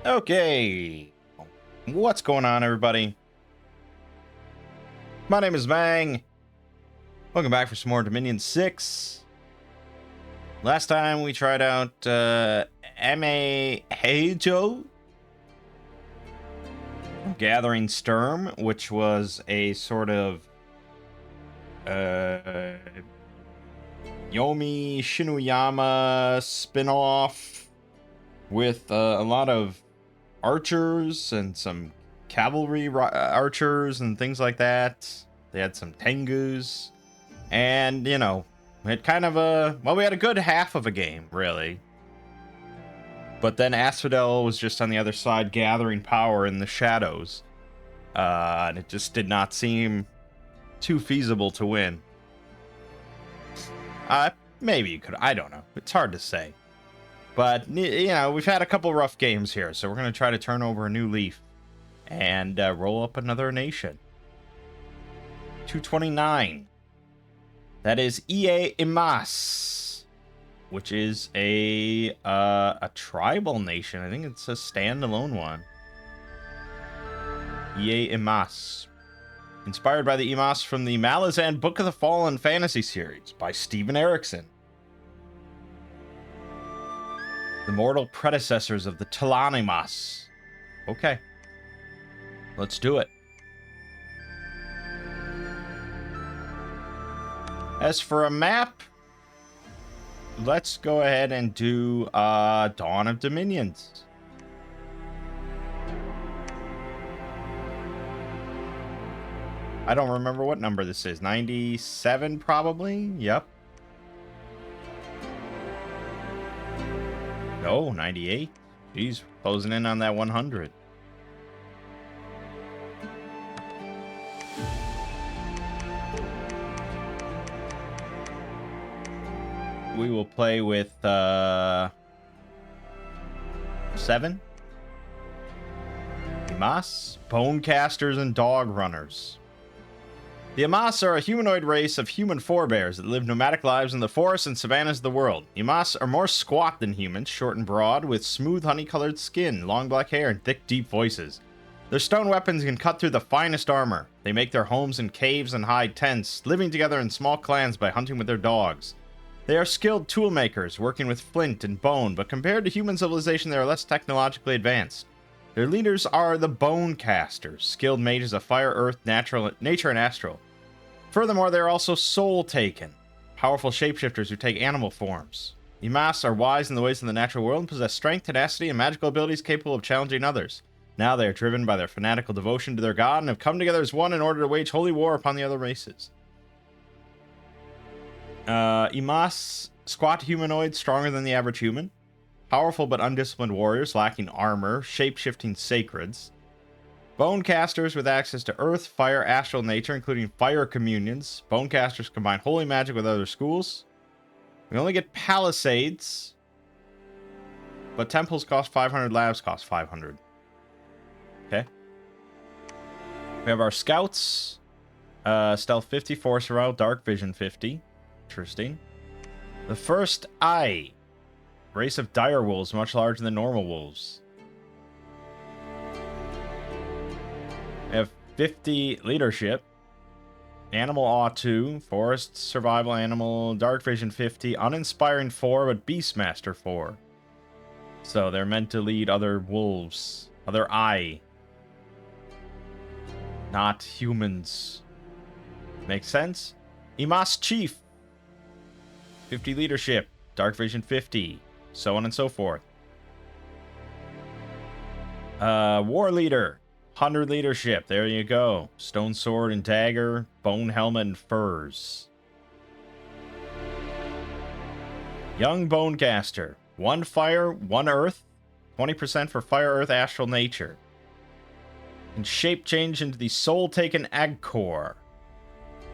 Okay. What's going on, everybody? My name is Mangg. Welcome back for some more Dominion 6. Last time we tried out M.A. Heijo Gathering Sturm, which was a sort of Yomi Shinuyama spin-off with a lot of archers and some cavalry archers and things like that. They had some tengus, and we had kind of we had a good half of a game, really. But then Asphodel was just on the other side gathering power in the shadows, and it just did not seem too feasible to win. Maybe you could, I don't know, it's hard to say. But, we've had a couple rough games here, so we're going to try to turn over a new leaf and roll up another nation. 229. That is Imass, which is a tribal nation. I think it's a standalone one. Imass. Inspired by the Imass from the Malazan Book of the Fallen fantasy series by Steven Erikson. The mortal predecessors of the Talanimas. Okay. Let's do it. As for a map, let's go ahead and do Dawn of Dominions. I don't remember what number this is. 97 probably? Yep. No, 98. Jeez, closing in on that 100. We will play with 7. Imass, Bonecasters, and Dog Runners. The Imass are a humanoid race of human forebears that live nomadic lives in the forests and savannas of the world. Imass are more squat than humans, short and broad, with smooth honey-colored skin, long black hair, and thick, deep voices. Their stone weapons can cut through the finest armor. They make their homes in caves and hide tents, living together in small clans by hunting with their dogs. They are skilled tool makers, working with flint and bone, but compared to human civilization, they are less technologically advanced. Their leaders are the Bonecasters, skilled mages of fire, earth, nature, and astral. Furthermore, they are also soul-taken, powerful shapeshifters who take animal forms. Imass are wise in the ways of the natural world and possess strength, tenacity, and magical abilities capable of challenging others. Now they are driven by their fanatical devotion to their god and have come together as one in order to wage holy war upon the other races. Imass, squat humanoids stronger than the average human. Powerful but undisciplined warriors lacking armor, shape-shifting sacreds. Bonecasters with access to earth, fire, astral nature, including fire communions. Bonecasters combine holy magic with other schools. We only get palisades, but temples cost 500, labs cost 500. Okay. We have our scouts. Stealth 50, force survival, dark vision 50. Interesting. The first eye. Race of dire wolves, much larger than normal wolves. We have 50 leadership. Animal Awe 2. Forest survival animal. Dark vision 50. Uninspiring 4, but Beastmaster 4. So they're meant to lead other wolves. Other eye. Not humans. Makes sense? Imass Chief. 50 leadership. Dark vision 50. So on and so forth. War leader. 100 leadership. There you go. Stone sword and dagger. Bone helmet and furs. Young Bonecaster. 1 fire, 1 earth. 20% for fire, earth, astral nature. And shape change into the soul-taken Agkor.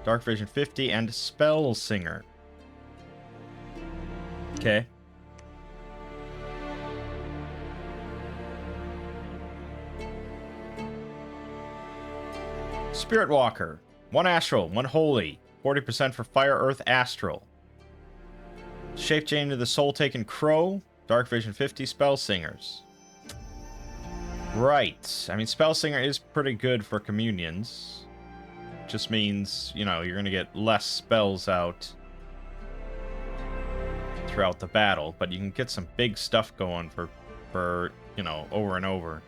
Dark vision 50 and spell singer. Okay. Spirit Walker. 1 astral, 1 holy. 40% for fire, earth, astral. Shape change to the soul taken crow. Dark vision 50 spell singers. Right. I mean, Spellsinger is pretty good for communions. Just means, you know, you're going to get less spells out throughout the battle, but you can get some big stuff going for you know, over and over.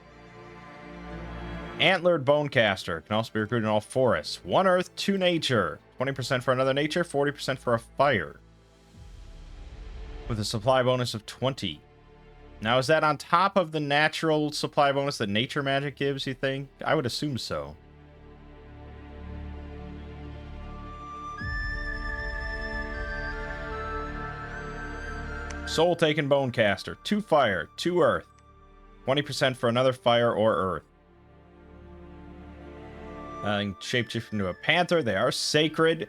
Antlered Bonecaster can also be recruited in all forests. 1 earth, 2 nature. 20% for another nature, 40% for a fire. With a supply bonus of 20. Now, is that on top of the natural supply bonus that nature magic gives, you think? I would assume so. Soul Taken Bonecaster. 2 fire, 2 earth. 20% for another fire or earth. Shapeshift into a panther. They are sacred.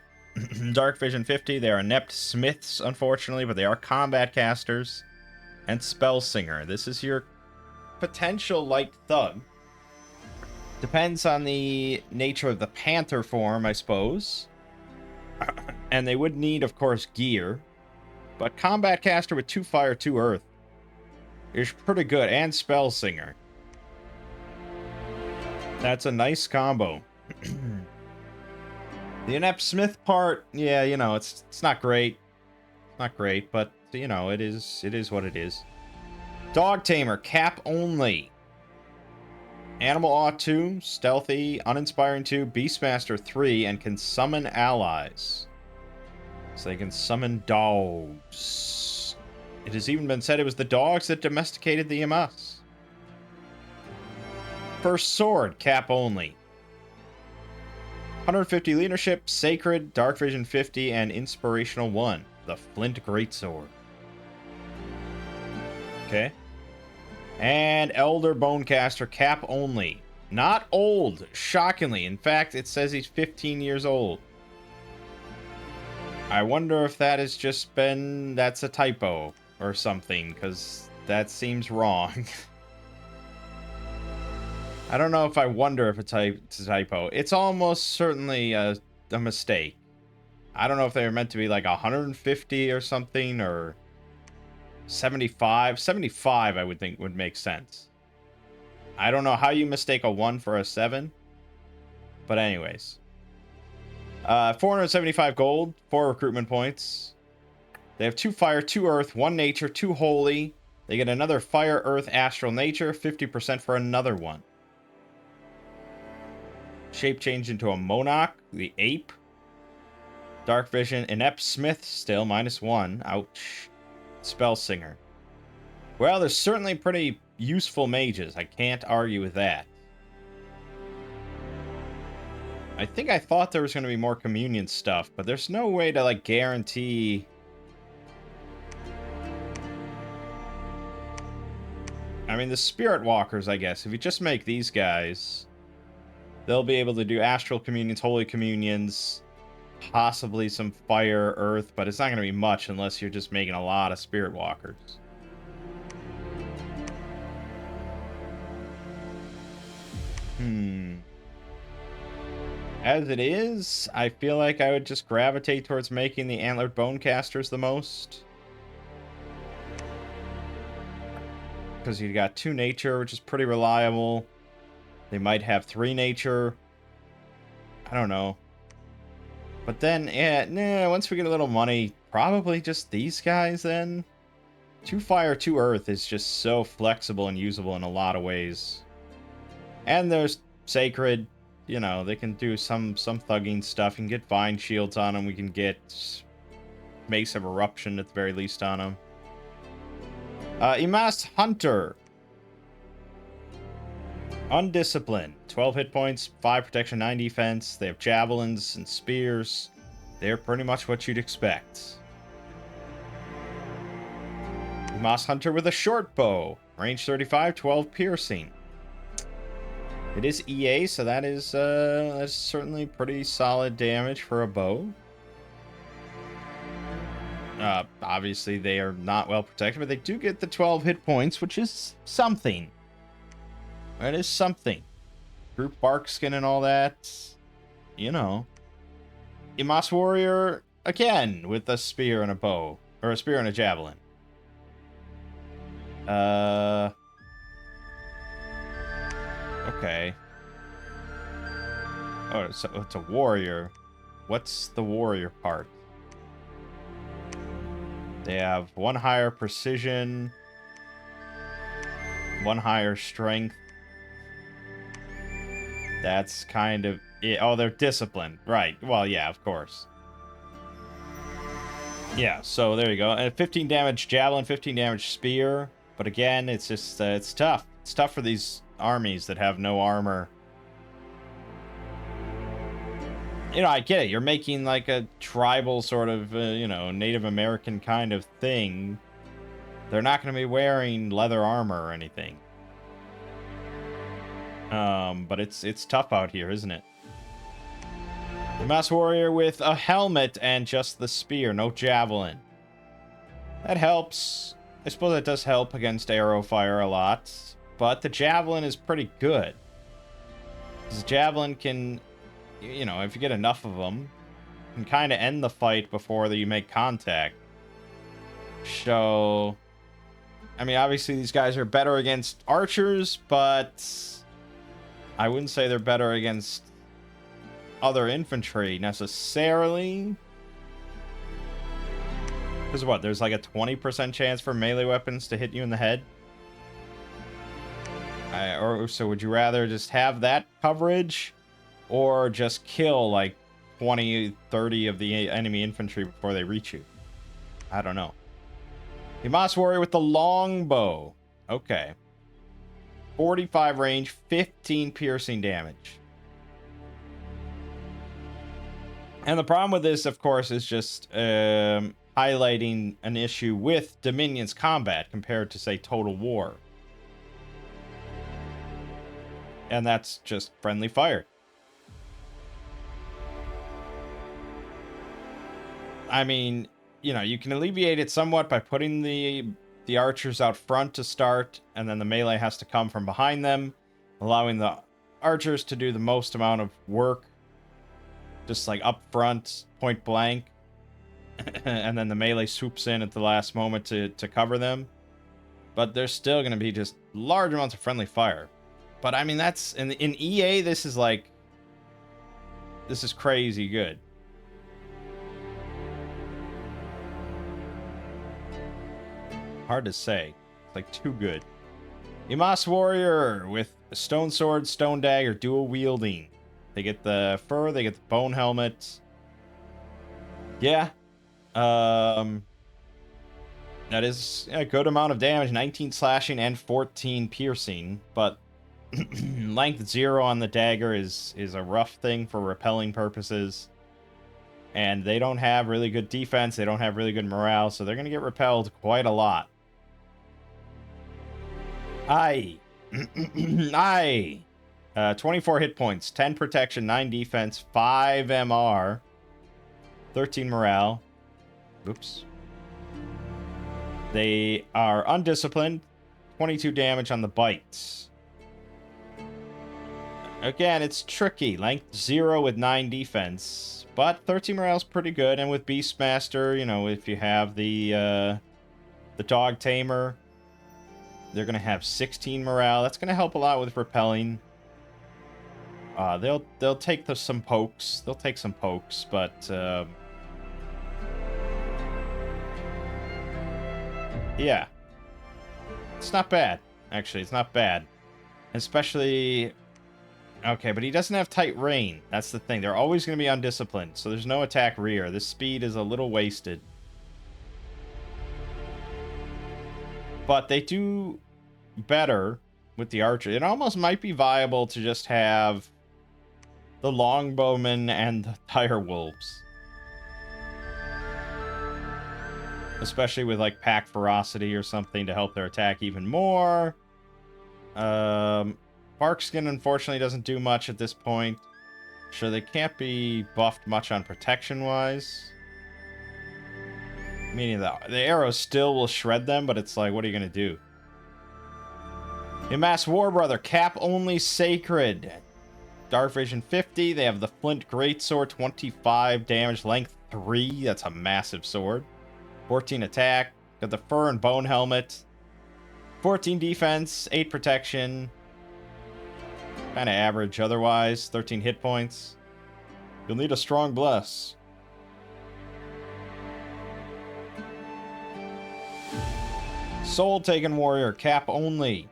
Dark Vision 50. They are inept smiths, unfortunately, but they are combat casters. And Spellsinger. This is your potential light thug. Depends on the nature of the panther form, I suppose. And they would need, of course, gear. But combat caster with 2 fire, 2 earth is pretty good. And Spellsinger. That's a nice combo. The inept smith part, yeah, you know, it's not great. It's not great, but you know, it is what it is. Dog Tamer, cap only. Animal Awe 2, Stealthy, Uninspiring 2, Beastmaster 3, and can summon allies. So they can summon dogs. It has even been said it was the dogs that domesticated the Imass. First Sword, cap only. 150 Leadership, Sacred, Dark Vision 50, and Inspirational 1. The Flint Greatsword. Okay. And Elder Bonecaster, cap only. Not old, shockingly. In fact, it says he's 15 years old. I wonder if that has just been... that's a typo or something, because that seems wrong. I don't know if I wonder if it's a typo. It's almost certainly a mistake. I don't know if they were meant to be like 150 or something, or 75. 75, I would think, would make sense. I don't know how you mistake a 1 for a 7. But anyways. 475 gold, 4 recruitment points. They have 2 fire, 2 earth, 1 nature, 2 holy. They get another fire, earth, astral, nature, 50% for another one. Shape change into a monarch, the ape. Dark Vision, inept smith, still -1. Ouch. Spellsinger. Well, they're certainly pretty useful mages. I can't argue with that. I think I thought there was going to be more communion stuff, but there's no way to, like, guarantee... I mean, the Spirit Walkers, I guess. If you just make these guys... they'll be able to do astral communions, holy communions, possibly some fire, earth, but it's not going to be much unless you're just making a lot of Spirit Walkers. As it is, I feel like I would just gravitate towards making the Antlered Bonecasters the most. Because you got 2 nature, which is pretty reliable. They might have 3 nature. I don't know. But then, yeah, nah, once we get a little money, probably just these guys then. 2 fire, 2 earth is just so flexible and usable in a lot of ways. And there's sacred, you know, they can do some thugging stuff. You can get vine shields on them. We can get Mace of Eruption at the very least on them. Imass Hunter. Undisciplined. 12 hit points, 5 protection, 9 defense. They have javelins and spears. They're pretty much what you'd expect. Imass Hunter with a short bow. Range 35, 12 piercing. It is EA, so that's certainly pretty solid damage for a bow. Obviously, they are not well protected, but they do get the 12 hit points, which is something. That is something. Group Barkskin and all that. You know. Imass Warrior, again, with a spear and a bow. Or a spear and a javelin. Okay. Oh, so it's a warrior. What's the warrior part? They have 1 higher precision, 1 higher strength. That's kind of it. Oh, they're disciplined. Right. Well, yeah, of course. Yeah, so there you go. And 15 damage javelin, 15 damage spear. But again, it's just, it's tough. It's tough for these armies that have no armor. You know, I get it. You're making like a tribal sort of, you know, Native American kind of thing. They're not going to be wearing leather armor or anything. But it's tough out here, isn't it? The Imass warrior with a helmet and just the spear, no javelin. That helps. I suppose that does help against arrow fire a lot, but the javelin is pretty good. Because the javelin can, you know, if you get enough of them, can kind of end the fight before you make contact. So, I mean, obviously these guys are better against archers, but I wouldn't say they're better against other infantry necessarily. Because what, there's like a 20% chance for melee weapons to hit you in the head? Or so would you rather just have that coverage, or just kill like 20, 30 of the enemy infantry before they reach you? I don't know. Imass warrior with the longbow. Okay. 45 range, 15 piercing damage. And the problem with this, of course, is just highlighting an issue with Dominion's combat compared to, say, Total War. And that's just friendly fire. I mean, you know, you can alleviate it somewhat by putting the archers out front to start, and then the melee has to come from behind them, allowing the archers to do the most amount of work, just like up front, point blank, and then the melee swoops in at the last moment to cover them. But there's still going to be just large amounts of friendly fire. But I mean, that's in EA, this is crazy good. Hard to say. It's like too good. Imass warrior with a stone sword, stone dagger, dual wielding. They get the fur, they get the bone helmet. Yeah. That is a good amount of damage. 19 slashing and 14 piercing, but length 0 on the dagger is a rough thing for repelling purposes. And they don't have really good defense, they don't have really good morale, so they're going to get repelled quite a lot. Aye. Aye. 24 hit points, 10 protection, 9 defense, 5 MR, 13 morale. Oops. They are undisciplined, 22 damage on the bites. Again, it's tricky. Length 0 with 9 defense, but 13 morale is pretty good. And with Beastmaster, you know, if you have the Dog Tamer, they're going to have 16 morale. That's going to help a lot with repelling. They'll take some pokes. They'll take some pokes, but yeah, it's not bad. Actually, it's not bad, especially. Okay, but he doesn't have tight rein. That's the thing. They're always going to be undisciplined, so there's no attack rear. This speed is a little wasted. But they do better with the archer. It almost might be viable to just have the longbowmen and the dire wolves. Especially with like pack ferocity or something to help their attack even more. Barkskin unfortunately doesn't do much at this point. Sure, they can't be buffed much on protection wise. Meaning the arrows still will shred them, but it's like, what are you going to do? Imass Warbrother, cap only sacred. Dark Vision 50. They have the Flint Greatsword, 25 damage, length 3. That's a massive sword. 14 attack. Got the fur and bone helmet. 14 defense, 8 protection. Kind of average otherwise. 13 hit points. You'll need a strong bless. Soul Taken Warrior, cap only.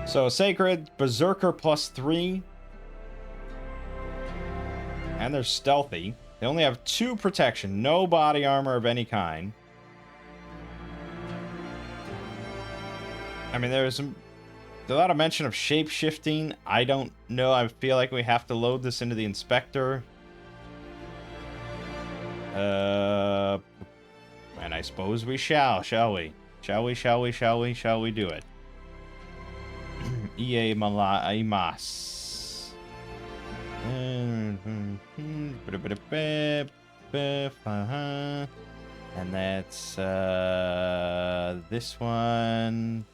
So Sacred, Berserker +3. And they're stealthy. They only have 2 protection, no body armor of any kind. I mean, there's a lot of mention of shape-shifting. I don't know. I feel like we have to load this into the inspector. And I suppose we shall we? Shall we do it? Imass. And that's this one.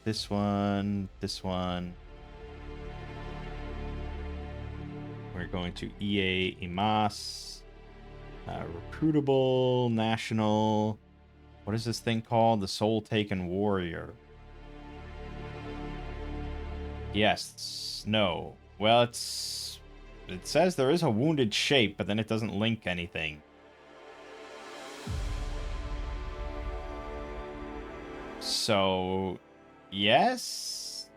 We're going to EA Imass. Recruitable, national. What is this thing called? The Soul Taken Warrior. Yes. No. Well, it says there is a wounded shape, but then it doesn't link anything. So, yes?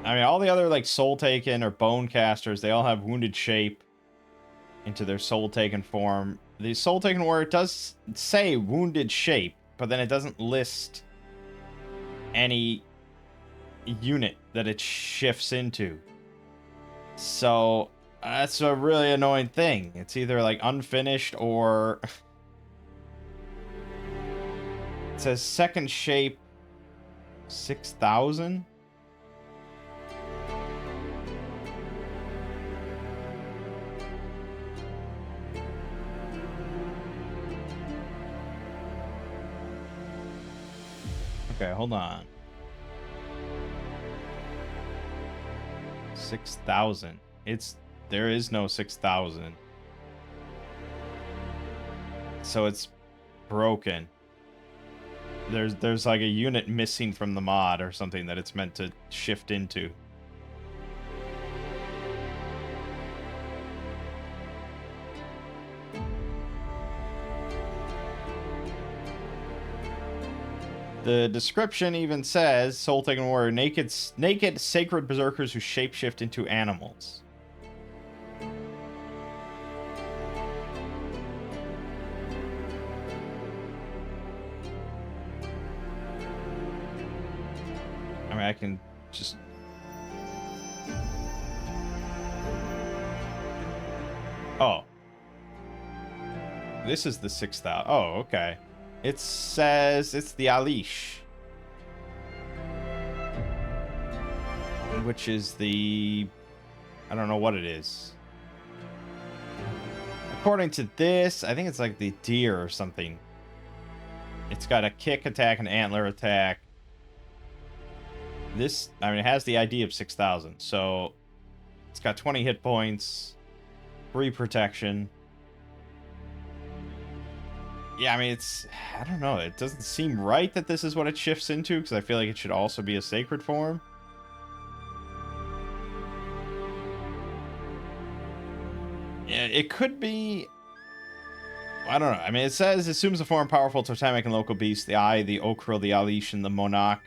I mean, all the other, like, Soul Taken or Bone Casters, they all have wounded shape into their Soul Taken form. The Soul Taken Warrior does say wounded shape, but then it doesn't list any unit that it shifts into. So, that's a really annoying thing. It's either, like, unfinished or... It says second shape 6,000. Okay, hold on. 6,000. There is no 6,000. So it's broken. There's like a unit missing from the mod or something that it's meant to shift into. The description even says, Soul Taken Warrior, naked sacred berserkers who shapeshift into animals. I mean, I can just... Oh. This is the 6,000. Oh, okay. It says it's the Alish. Which is the... I don't know what it is. According to this, I think it's like the deer or something. It's got a kick attack and antler attack. This, I mean, it has the ID of 6,000. So it's got 20 hit points, 3 protection. Yeah, I mean, I don't know. It doesn't seem right that this is what it shifts into, because I feel like it should also be a sacred form. Yeah, it could be... I don't know. I mean, it says, assumes a form powerful totemic and local beast, the Eye, the Okril, the Alish, and the Monarch.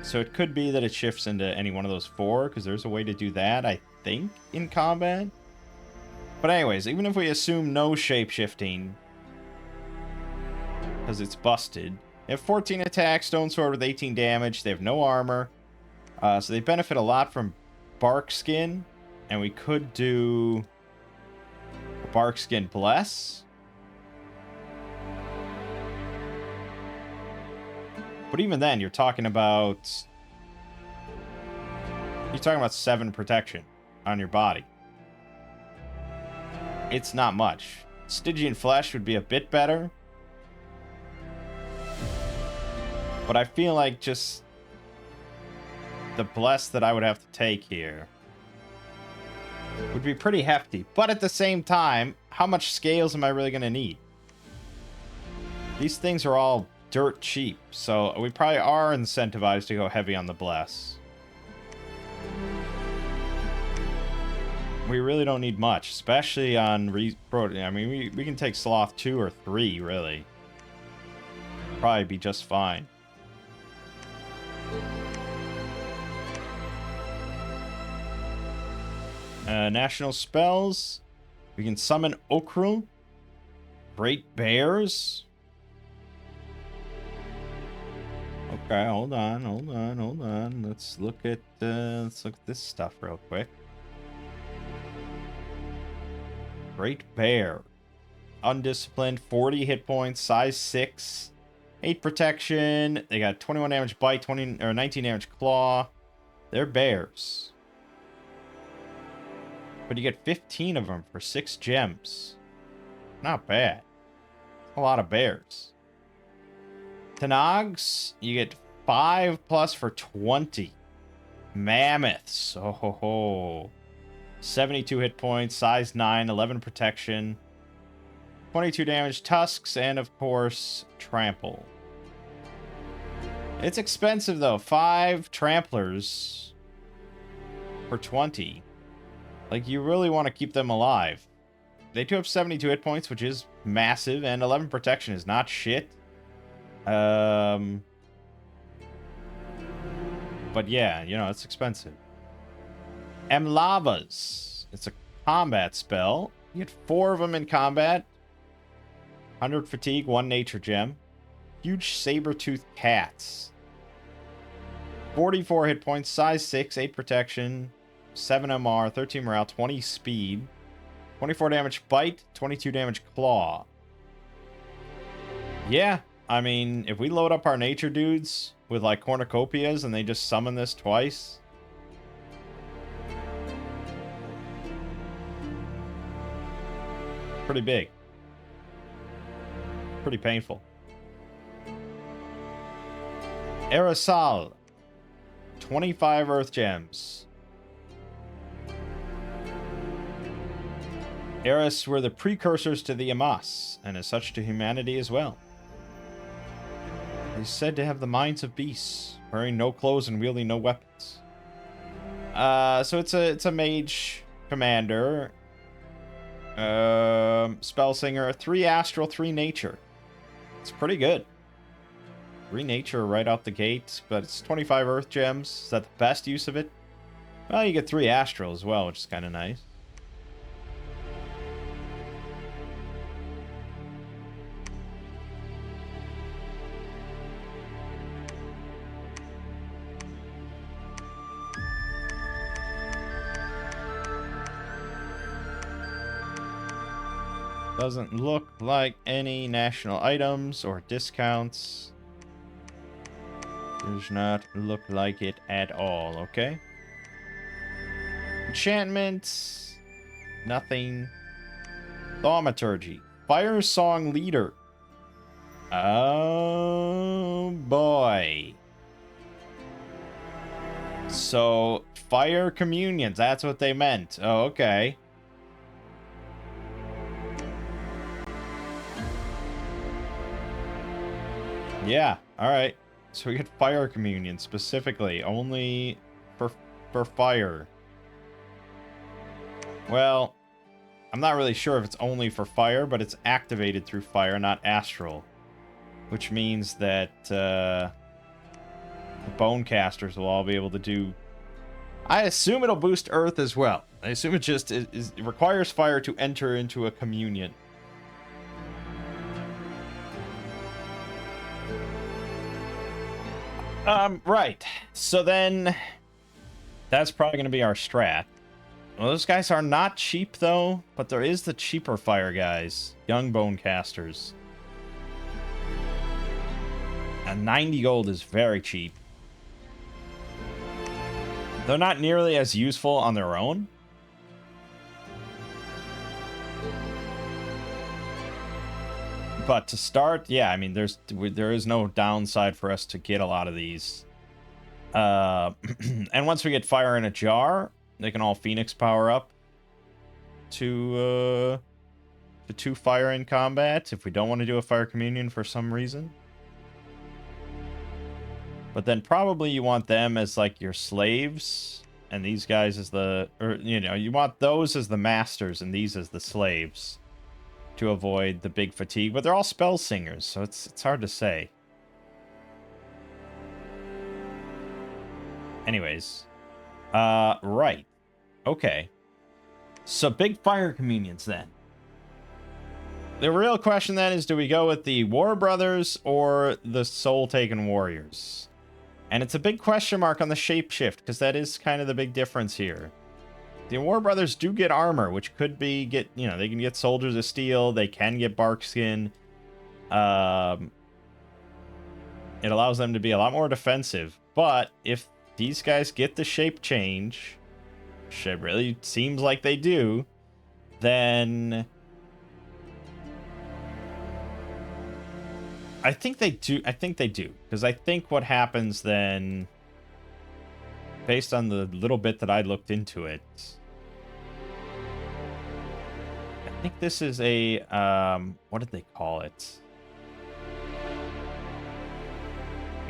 So it could be that it shifts into any one of those 4, because there's a way to do that, I think, in combat. But anyways, even if we assume no shape-shifting, because it's busted, they have 14 attack, Stone Sword with 18 damage, they have no armor, so they benefit a lot from Bark Skin, and we could do Bark Skin Bless. But even then, you're talking about 7 protection on your body. It's not much. Stygian Flesh would be a bit better. But I feel like just the bless that I would have to take here would be pretty hefty. But at the same time, how much scales am I really going to need? These things are all dirt cheap, so we probably are incentivized to go heavy on the bless. We really don't need much, especially on I mean, we can take Sloth 2 or 3, really. Probably be just fine. National spells. We can summon Okrul. Great Bears. Okay, hold on. Let's look at this stuff real quick. Great Bear. Undisciplined, 40 hit points, size 6, 8 protection. They got 21 damage bite, 19 damage claw. They're bears. But you get 15 of them for 6 gems. Not bad. A lot of bears. Tanags, you get 5+ for 20. Mammoths. Oh ho ho. 72 hit points, size 9, 11 protection, 22 damage, tusks, and of course, trample. It's expensive though. 5 tramplers for 20. Like, you really want to keep them alive. They do have 72 hit points, which is massive, and 11 protection is not shit. But yeah, you know, it's expensive. Mlavas. It's a combat spell. You get 4 of them in combat. 100 fatigue, 1 nature gem. Huge saber-toothed cats. 44 hit points, size 6, 8 protection, 7 MR, 13 morale, 20 speed, 24 damage bite, 22 damage claw. Yeah, I mean, if we load up our nature dudes with like cornucopias and they just summon this twice. Pretty big. Pretty painful. Aerosol. 25 earth gems. Eris were the precursors to the Imass, and as such to humanity as well. He's said to have the minds of beasts, wearing no clothes and wielding no weapons. So it's a mage commander. Spell singer, 3 astral, 3 nature. It's pretty good. 3 nature right out the gate, but it's 25 earth gems. Is that the best use of it? Well, you get 3 astral as well, which is kind of nice. Doesn't look like any national items or discounts. Does not look like it at all, okay? Enchantments. Nothing. Thaumaturgy. Fire Song Leader. Oh, boy. So, fire communions. That's what they meant. Oh, okay. Yeah, alright. So we get fire communion specifically, only for fire. Well, I'm not really sure if it's only for fire, but it's activated through fire, not astral. Which means that the bone casters will all be able to do... I assume it'll boost earth as well. I assume it just it requires fire to enter into a communion. Right. So then, that's probably going to be our strat. Well, those guys are not cheap, though, but there is the cheaper fire guys. Young bone casters. And 90 gold is very cheap. They're not nearly as useful on their own. But to start, yeah, I mean, there is no downside for us to get a lot of these. And once we get fire in a jar, they can all Phoenix power up to 2 fire in combat if we don't want to do a fire communion for some reason. But then probably you want them as like your slaves, and these guys as the, or you know, you want those as the masters and these as the slaves to avoid the big fatigue. But they're all spell singers, so it's hard to say. Anyways, right, okay. So big fire communions then. The real question then is, do we go with the War Brothers or the Soul-Taken Warriors? And it's a big question mark on the shapeshift, because that is kind of the big difference here. The War Brothers do get armor, which could be you know, they can get Soldiers of Steel, they can get Barkskin. It allows them to be a lot more defensive. But if these guys get the shape change, which it really seems like they do, then I think they do. Because I think what happens then, based on the little bit that I looked into it, I think this is a, what did they call it?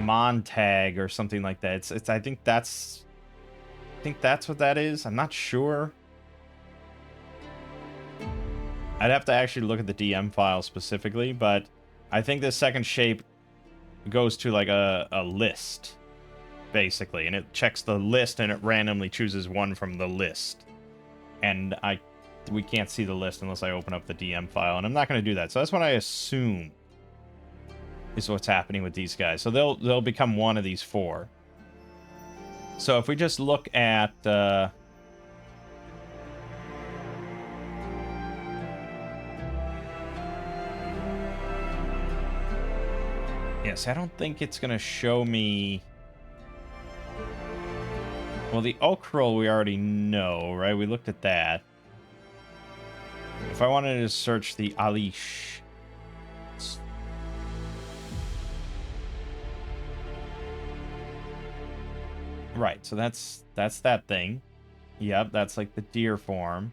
Montag or something like that. I think that's what that is. I'm not sure. I'd have to actually look at the DM file specifically, but I think this second shape goes to like a list, basically, and it checks the list and it randomly chooses one from the list. And we can't see the list unless I open up the DM file, and I'm not going to do that. So that's what I assume is what's happening with these guys. So they'll become one of these four. So if we just look at yes, I don't think it's gonna show me. Well, the Okral we already know, right? We looked at that. If I wanted to search the Alish. Right, so that's that thing. Yep, that's like the deer form.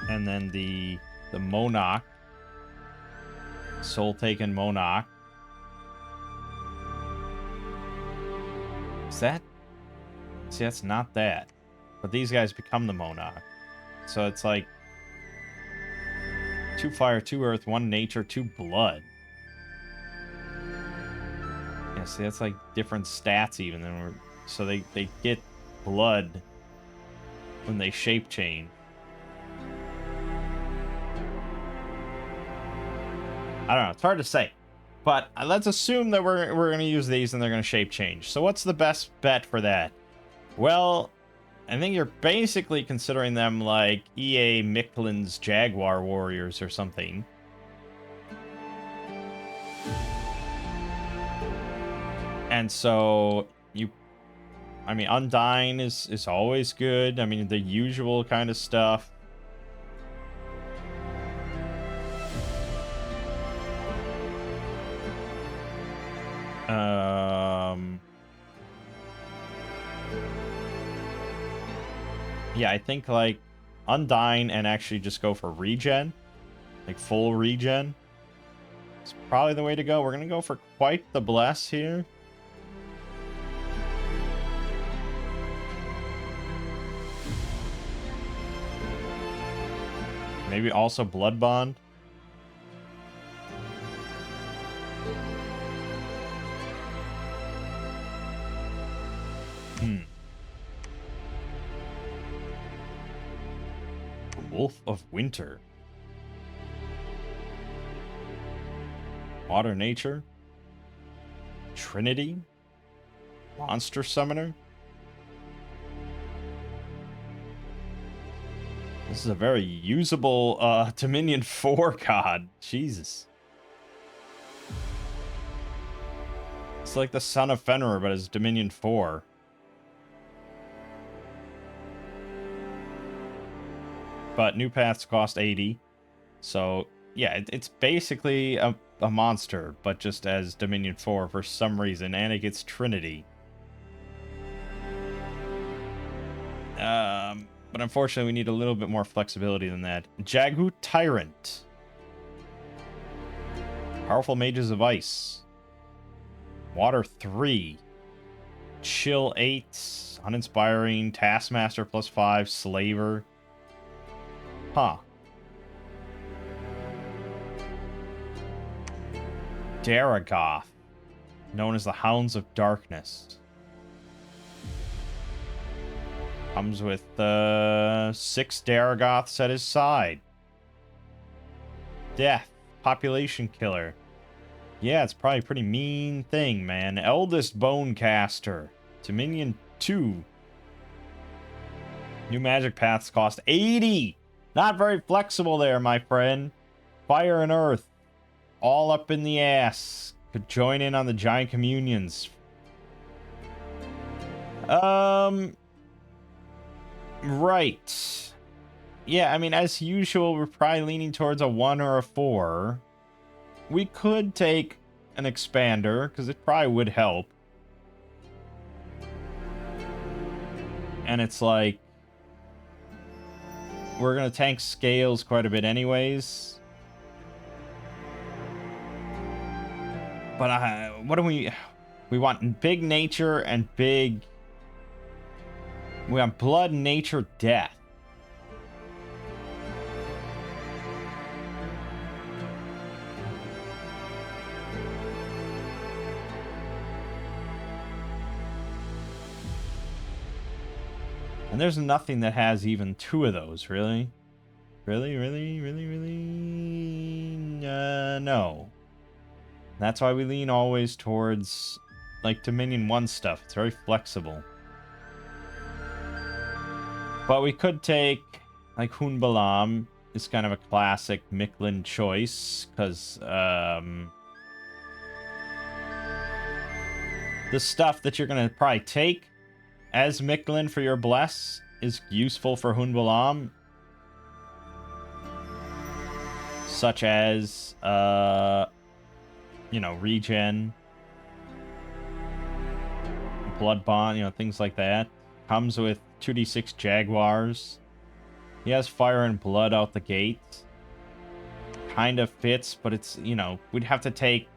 And then the Monarch. Soul-Taken Monarch. Is that? See, that's not that. But these guys become the Monarch. So it's like 2 fire, 2 earth, 1 nature, 2 blood. Yeah, see, that's like different stats even. So they get blood when they shape change. I don't know. It's hard to say. But let's assume that we're going to use these and they're going to shape change. So what's the best bet for that? Well, I think you're basically considering them like E.A. Micklin's Jaguar Warriors or something. And so I mean, Undying is always good. I mean, the usual kind of stuff. Yeah, I think like Undying and actually just go for regen, like full regen. It's probably the way to go. We're gonna go for quite the bless here. Maybe also Blood Bond. Wolf of Winter. Water Nature. Trinity. Monster Summoner. This is a very usable Dominion 4 god. Jesus. It's like the Son of Fenrir, but it's Dominion 4. But new paths cost 80. So, yeah, it's basically a monster, but just as Dominion 4 for some reason, and it gets Trinity. But unfortunately, we need a little bit more flexibility than that. Jagu Tyrant. Powerful Mages of Ice. Water 3. Chill 8. Uninspiring. Taskmaster +5. Slaver. Huh. Daragoth. Known as the Hounds of Darkness. Comes with 6 Daragoths at his side. Death. Population killer. Yeah, it's probably a pretty mean thing, man. Eldest Bonecaster. Dominion 2. New magic paths cost 80! Not very flexible there, my friend. Fire and Earth. All up in the ass. Could join in on the giant communions. Right. Yeah, I mean, as usual, we're probably leaning towards a 1 or a 4. We could take an expander, because it probably would help. And it's like, we're going to tank scales quite a bit anyways. But what do we want? Big nature and big... We want blood, nature, death. And there's nothing that has even 2 of those, really? Really? No. That's why we lean always towards, like, Dominion 1 stuff. It's very flexible. But we could take, like, Hunbalam is kind of a classic Micklin choice, because, the stuff that you're going to probably take as Micklin for your Bless is useful for Hunbalam. Such as, you know, regen, blood bond, you know, things like that. Comes with 2d6 Jaguars. He has fire and blood out the gate. Kind of fits, but it's, you know, we'd have to take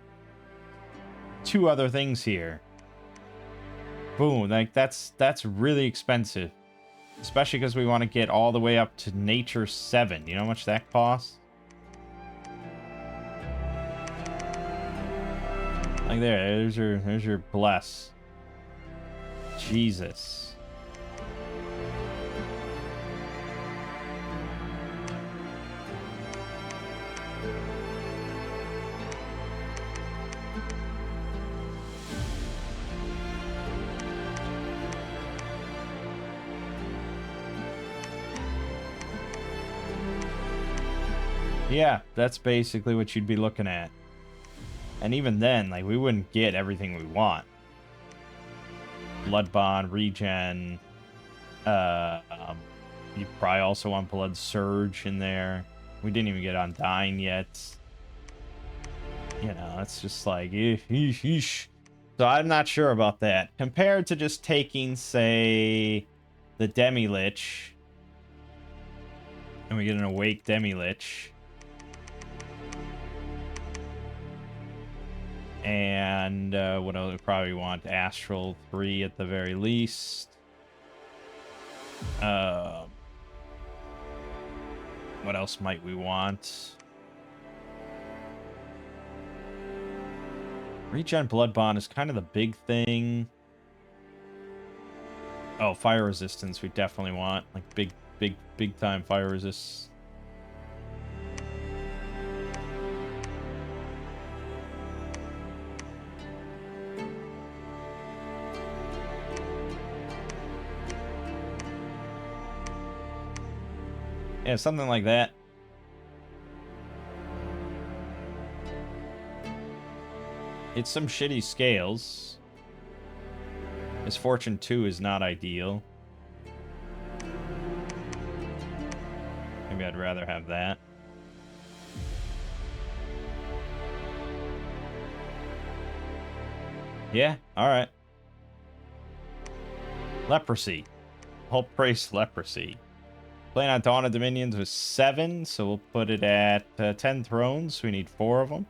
2 other things here. Boom, like that's really expensive. Especially because we want to get all the way up to Nature 7. You know how much that costs? Like there's your Bless. Jesus. Yeah, that's basically what you'd be looking at. And even then, like, we wouldn't get everything we want. Blood Bond, regen. You probably also want Blood Surge in there. We didn't even get Undying yet. You know, it's just like, eesh. So I'm not sure about that. Compared to just taking, say, the Demi-Lich. And we get an Awake Demi-Lich. And what else? We probably want Astral 3 at the very least. What else might we want? Regen Blood Bond is kind of the big thing. Oh, fire resistance we definitely want. Like big time fire resist. Yeah, something like that. It's some shitty scales. Misfortune 2 is not ideal. Maybe I'd rather have that. Yeah, alright. Leprosy. Whole price leprosy. Playing on Dawn of Dominions was 7, so we'll put it at 10 thrones. We need 4 of them.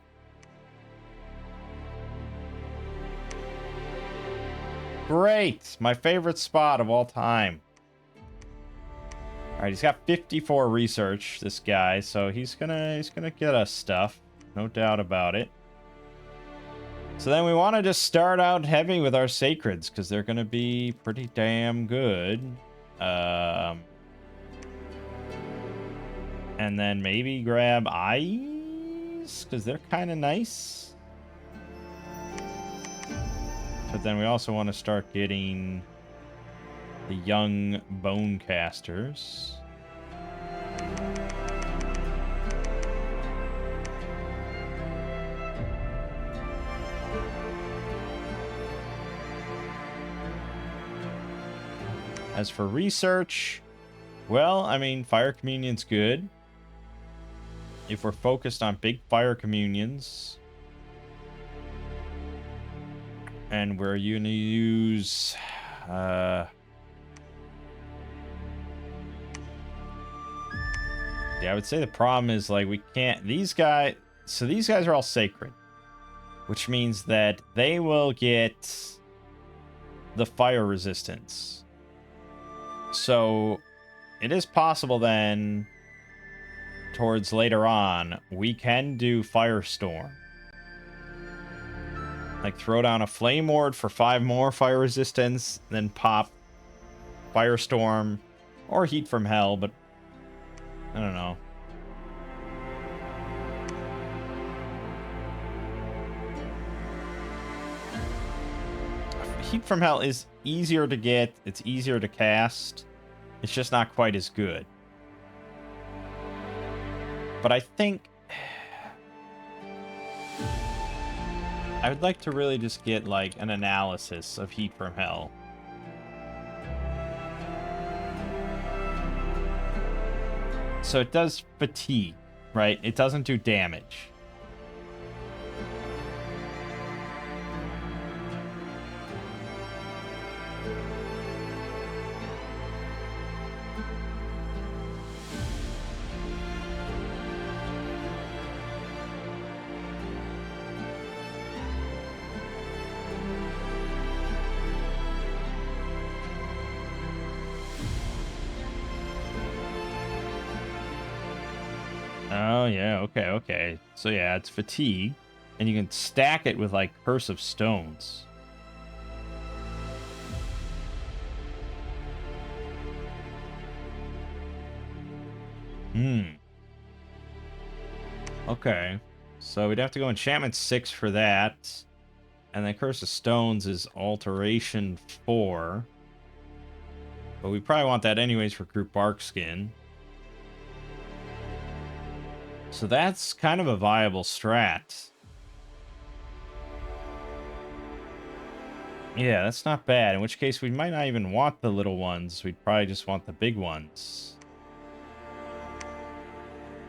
Great! My favorite spot of all time. Alright, he's got 54 research, this guy, so he's gonna get us stuff. No doubt about it. So then we want to just start out heavy with our sacreds, because they're gonna be pretty damn good. And then maybe grab eyes, because they're kind of nice. But then we also want to start getting the young bone casters. As for research, well, I mean, fire communion's good. If we're focused on big fire communions. And we're going to use... yeah, I would say the problem is, like, we can't... These guys... So these guys are all sacred. Which means that they will get the fire resistance. So it is possible then, towards later on, we can do Firestorm. Like, throw down a Flame Ward for 5 more fire resistance, then pop Firestorm or Heat from Hell, but I don't know. Heat from Hell is easier to get, it's easier to cast. It's just not quite as good. But I think I would like to really just get like an analysis of Heat from Hell. So it does fatigue, right? It doesn't do damage. Oh, yeah, okay. So, yeah, it's fatigue. And you can stack it with, like, Curse of Stones. Okay. So we'd have to go Enchantment 6 for that. And then Curse of Stones is Alteration 4. But we probably want that anyways for Group Barkskin. So that's kind of a viable strat. Yeah, that's not bad. In which case, we might not even want the little ones. We'd probably just want the big ones.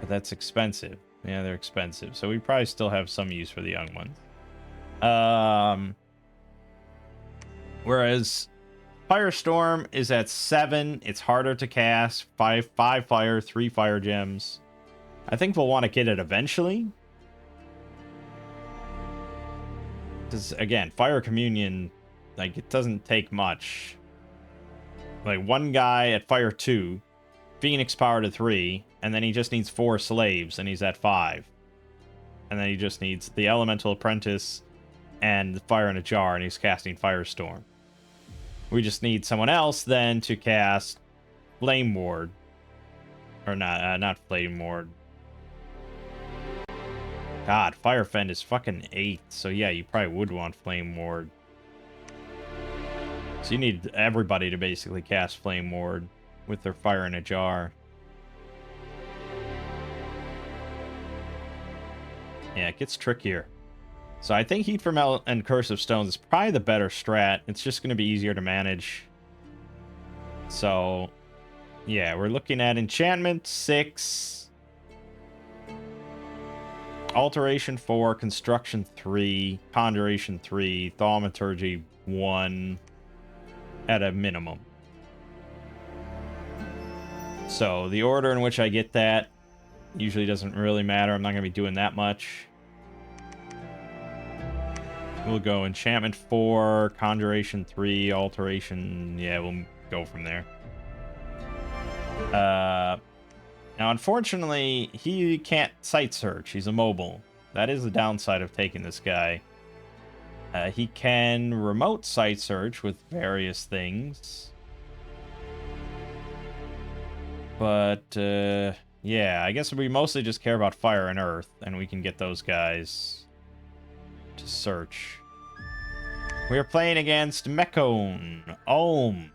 But that's expensive. Yeah, they're expensive. So we probably still have some use for the young ones. Whereas Firestorm is at 7. It's harder to cast. 5 fire, 3 fire gems. I think we'll want to get it eventually. Because, again, Fire Communion, like, it doesn't take much. Like, one guy at Fire 2, Phoenix power to 3, and then he just needs 4 slaves, and he's at 5. And then he just needs the Elemental Apprentice and the Fire in a Jar, and he's casting Firestorm. We just need someone else, then, to cast Flame Ward. Or not Flame Ward. God, Firefend is fucking 8, so yeah, you probably would want Flame Ward. So you need everybody to basically cast Flame Ward with their Fire in a Jar. Yeah, it gets trickier. So I think Heat from Hell and Curse of Stones is probably the better strat. It's just going to be easier to manage. So, yeah, we're looking at Enchantment 6... Alteration 4, Construction 3, Conjuration 3, Thaumaturgy 1 at a minimum. So the order in which I get that usually doesn't really matter. I'm not going to be doing that much. We'll go enchantment 4, conjuration 3, alteration. Yeah, we'll go from there. Now, unfortunately, he can't sight search. He's immobile. That is the downside of taking this guy. He can remote sight search with various things. But, yeah, I guess we mostly just care about fire and earth, and we can get those guys to search. We are playing against Mekone, Ulm,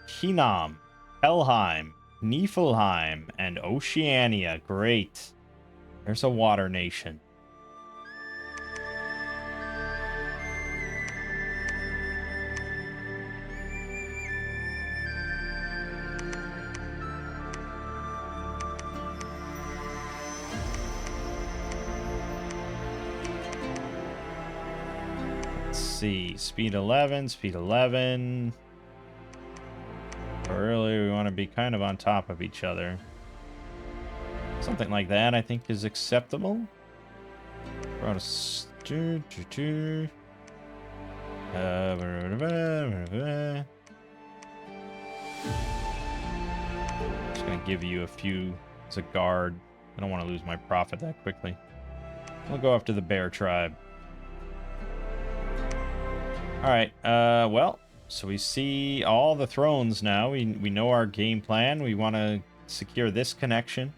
Hinam, Helheim, Niflheim, and Oceania. Great. There's a water nation. Let's see. Speed 11, speed 11. Really, we want to be kind of on top of each other. Something like that, I think, is acceptable. Just gonna give you a few as a guard. I don't want to lose my profit that quickly. We'll go after the bear tribe. Alright, well, so we see all the thrones now. We know our game plan. We want to secure this connection.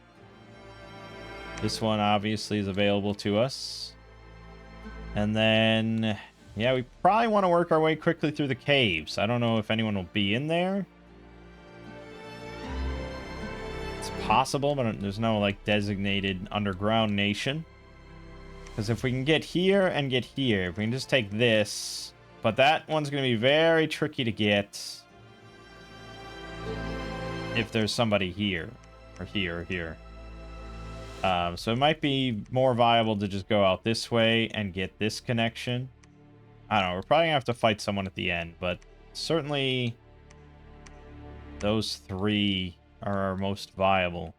This one obviously is available to us. And then, yeah, we probably want to work our way quickly through the caves. I don't know if anyone will be in there. It's possible, but there's no, like, designated underground nation. Because if we can get here and get here, if we can just take this... But that one's going to be very tricky to get if there's somebody here, or here, or here. So it might be more viable to just go out this way and get this connection. I don't know, we're probably going to have to fight someone at the end, but certainly those three are our most viable.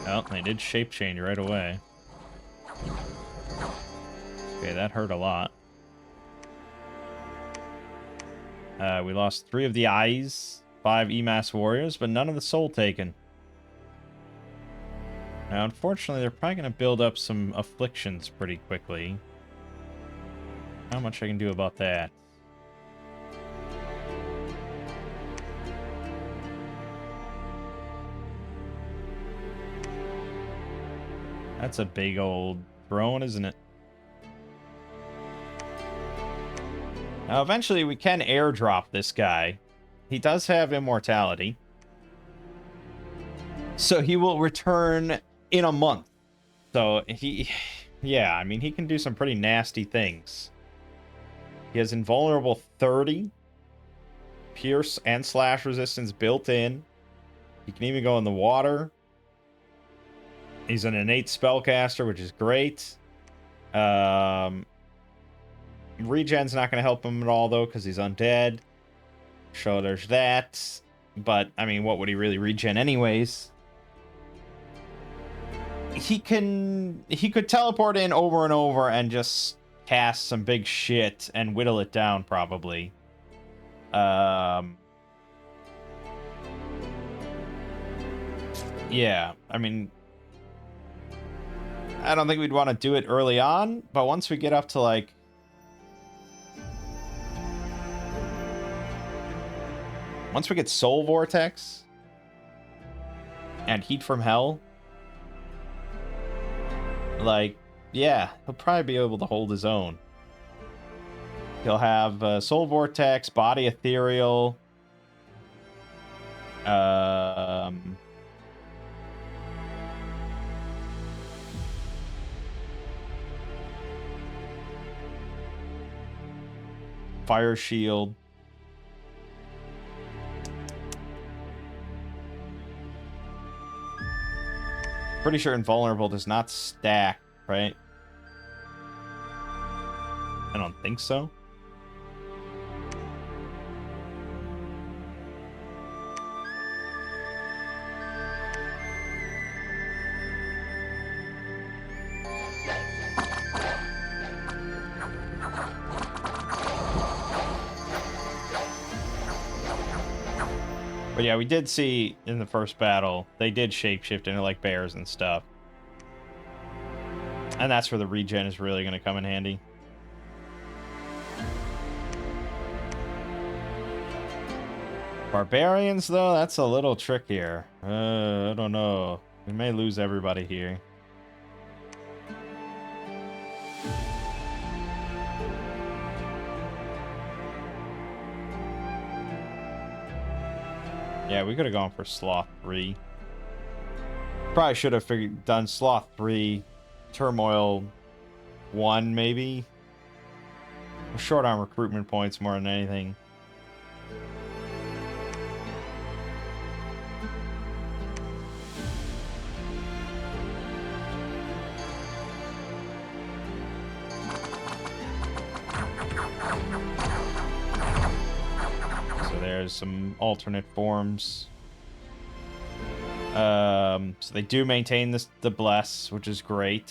Well, they did shape change right away. Okay, that hurt a lot. We lost 3 of the eyes, 5 Imass warriors, but none of the soul taken. Now, unfortunately, they're probably going to build up some afflictions pretty quickly. How much I can do about that? That's a big old throne, isn't it? Now, eventually, we can airdrop this guy. He does have immortality. So he will return in a month. So yeah, I mean, he can do some pretty nasty things. He has invulnerable 30. Pierce and slash resistance built in. He can even go in the water. He's an innate spellcaster, which is great. Regen's not going to help him at all, though, because he's undead. So there's that. But, I mean, what would he really regen anyways? He could teleport in over and over and just cast some big shit and whittle it down, probably. Yeah, I mean... I don't think we'd want to do it early on, but once we get up to, like... Once we get Soul Vortex and Heat from Hell, like, yeah, he'll probably be able to hold his own. He'll have Soul Vortex, Body Ethereal, Fire Shield. Pretty sure Invulnerable does not stack, right? I don't think so. But yeah, we did see in the first battle, they did shapeshift into like bears and stuff. And that's where the regen is really going to come in handy. Barbarians, though, that's a little trickier. I don't know. We may lose everybody here. Yeah, we could have gone for Sloth 3. Probably should have done Sloth 3, Turmoil 1, maybe. We're short on recruitment points more than anything. There's some alternate forms. So they do maintain the Bless, which is great.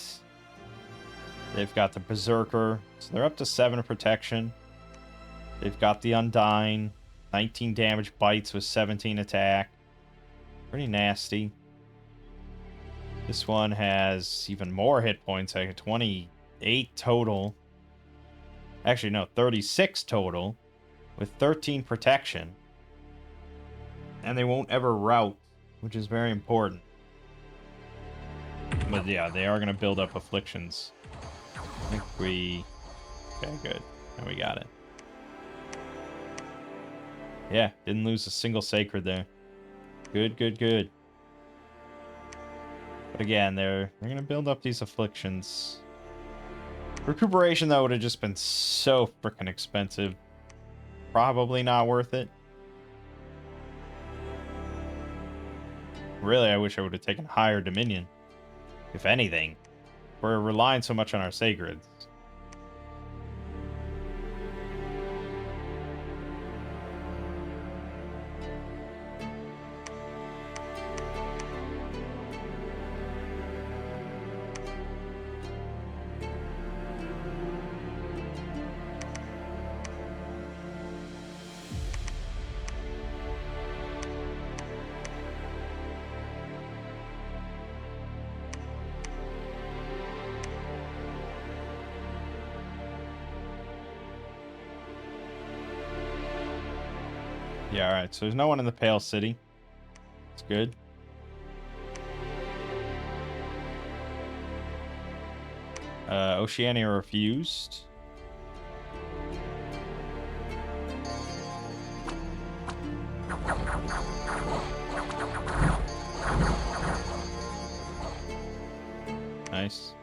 They've got the Berserker, so they're up to 7 protection. They've got the Undying, 19 damage bites with 17 attack. Pretty nasty. This one has even more hit points, like 28 total. Actually, no, 36 total with 13 protection. And they won't ever rout, which is very important. But yeah, they are going to build up afflictions. I think we... Okay, good. And we got it. Yeah, didn't lose a single sacred there. Good, good, good. But again, they're going to build up these afflictions. Recuperation, though, would have just been so freaking expensive. Probably not worth it. Really, I wish I would have taken higher Dominion. If anything. We're relying so much on our Sacreds. Yeah, alright, so there's no one in the Pale City. It's good. Oceania refused. Nice.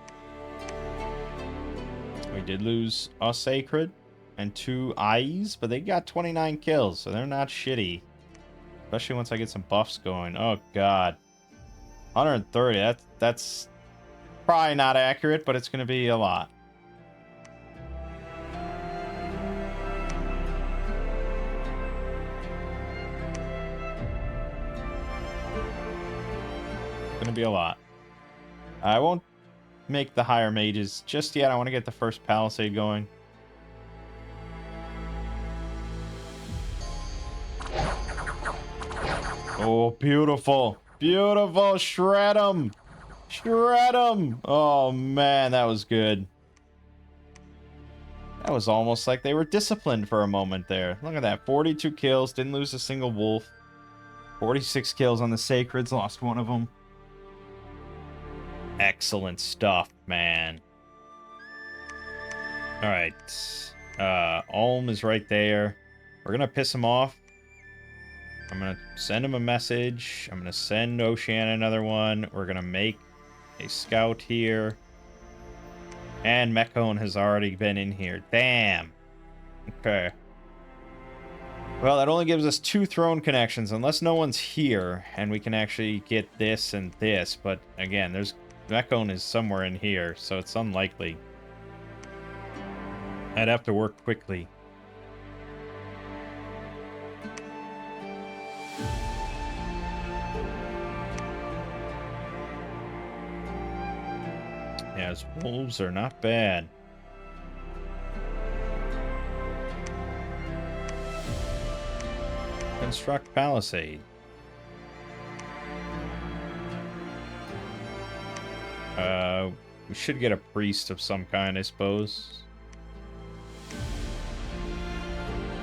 We did lose a Sacred and 2 eyes, but they got 29 kills, so they're not shitty. Especially once I get some buffs going. Oh god. 130, that's probably not accurate, but it's gonna be a lot. Gonna be a lot. I won't make the higher mages just yet. I want to get the first palisade going. Oh, beautiful. Beautiful. Shred them. Shred them. Oh, man, that was good. That was almost like they were disciplined for a moment there. Look at that. 42 kills. Didn't lose a single wolf. 46 kills on the Sacreds. Lost one of them. Excellent stuff, man. Alright. Ulm is right there. We're going to piss him off. I'm going to send him a message. I'm going to send Oceania another one. We're going to make a scout here. And Mechon has already been in here. Damn. Okay. Well, that only gives us 2 throne connections, unless no one's here, and we can actually get this and this. But again, Mechon is somewhere in here, so it's unlikely. I'd have to work quickly. Yeah, his wolves are not bad. Construct palisade. We should get a priest of some kind, I suppose.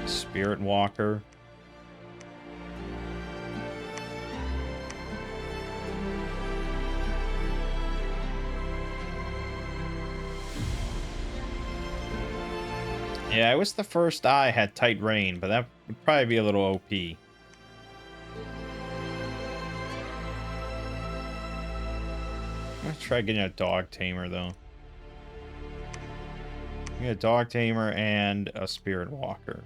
Spirit Walker. Yeah, I wish the first eye had tight rain, but that would probably be a little OP. I'm gonna try getting a dog tamer, though. Get a dog tamer and a spirit walker.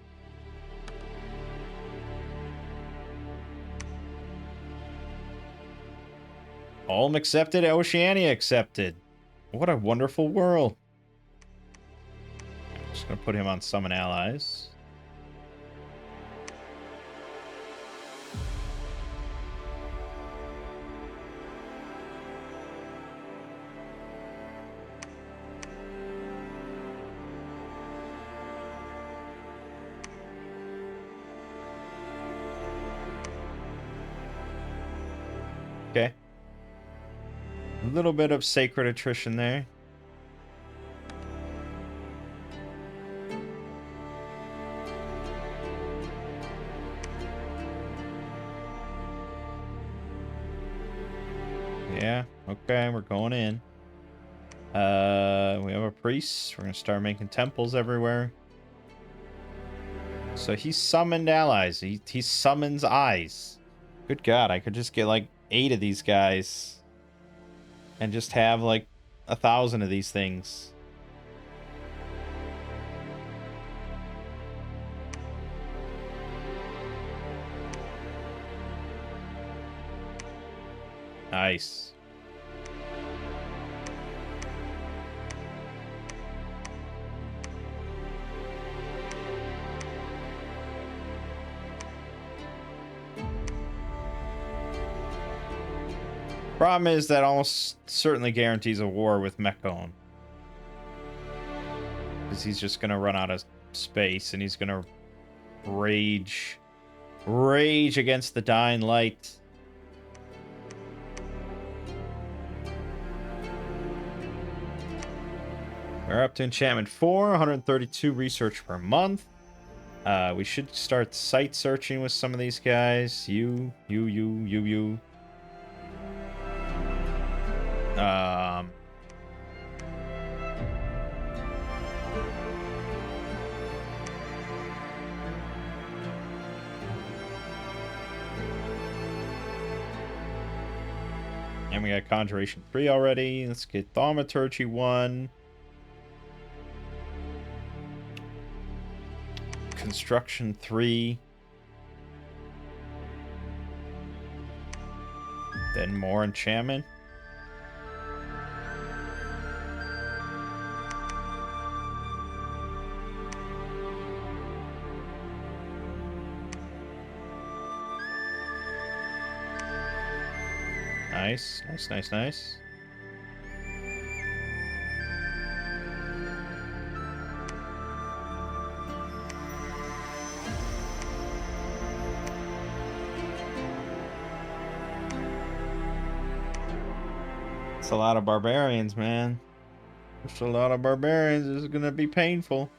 Ulm accepted, Oceania accepted. What a wonderful world. I'm just gonna put him on summon allies. Okay. A little bit of sacred attrition there. Yeah, okay, we're going in. We have a priest. We're gonna start making temples everywhere. So he summoned allies. He summons eyes. Good God, I could just get like 8 of these guys and just have like 1,000 of these things. Nice. Problem is that almost certainly guarantees a war with Mekon. Because he's just going to run out of space and he's going to rage against the dying light. We're up to enchantment 4, 132 research per month. We should start site searching with some of these guys. You. And we got Conjuration 3 already. Let's get Thaumaturgy 1. Construction 3. Then more enchantment. Nice. It's a lot of barbarians, man. There's a lot of barbarians. This is gonna be painful.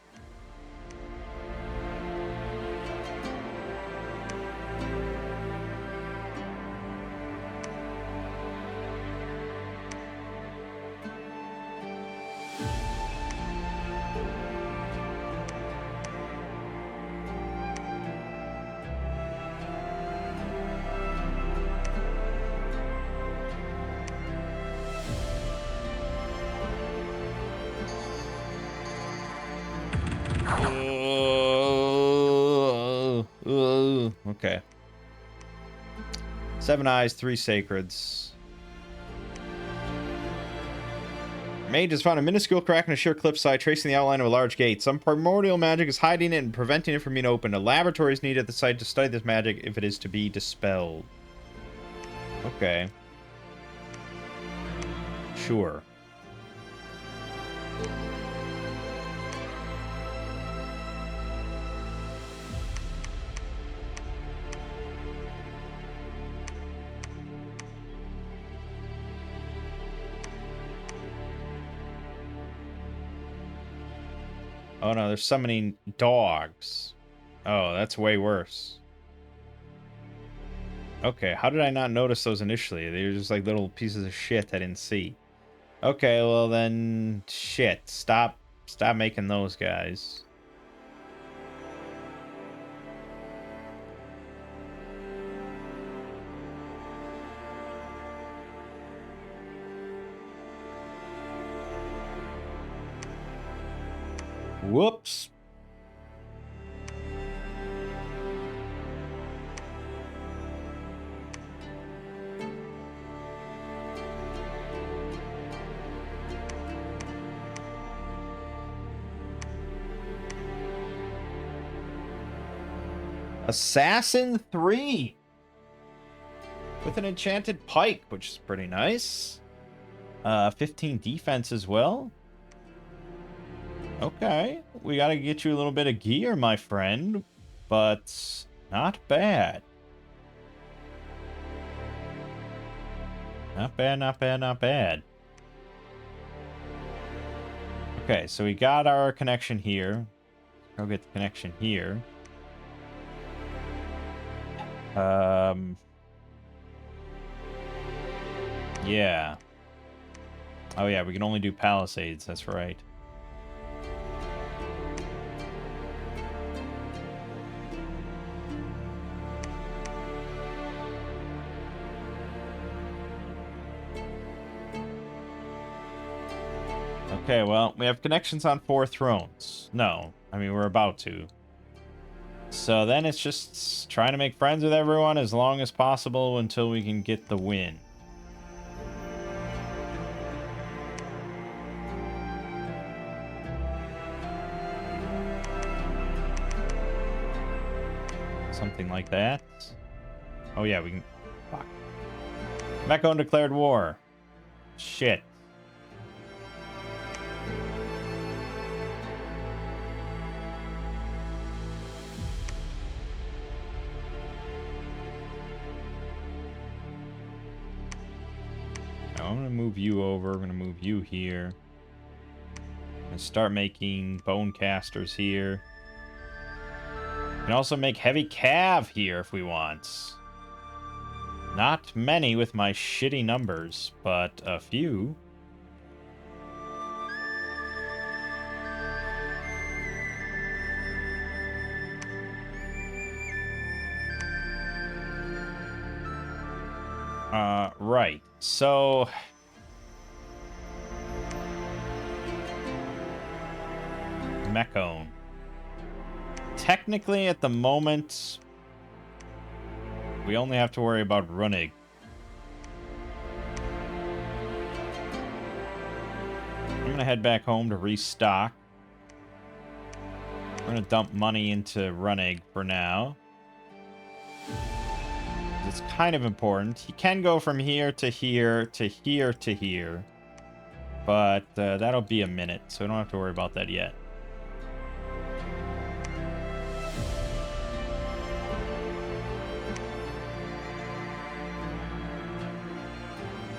Okay. 7 eyes, 3 sacreds. Mage has found a minuscule crack in a sheer cliffside, tracing the outline of a large gate. Some primordial magic is hiding it and preventing it from being opened. A laboratory is needed at the site to study this magic if it is to be dispelled. Okay. Sure. Oh no, they're summoning dogs. Oh, that's way worse. Okay, how did I not notice those initially? They were just like little pieces of shit I didn't see. Okay, well then, shit. Stop making those guys. Whoops. Assassin 3 with an enchanted pike, which is pretty nice. 15 defense as well. Okay, we gotta get you a little bit of gear, my friend, but not bad. Not bad, not bad, not bad. Okay, so we got our connection here. Go get the connection here. Yeah. Oh yeah, we can only do palisades, that's right. Okay, well, we have connections on 4 thrones. No, I mean, we're about to. So then it's just trying to make friends with everyone as long as possible until we can get the win. Something like that. Oh yeah, we can... Fuck. Mecco declared war. Shit. I'm gonna move you over. I'm gonna move you here. And start making bone casters here. We can also make heavy cav here if we want. Not many with my shitty numbers, but a few. Right. So... Mechone. Technically, at the moment, we only have to worry about Runnig. I'm gonna head back home to restock. We're gonna dump money into Runnig for now. It's kind of important. He can go from here to here to here to here. But that'll be a minute, so we don't have to worry about that yet.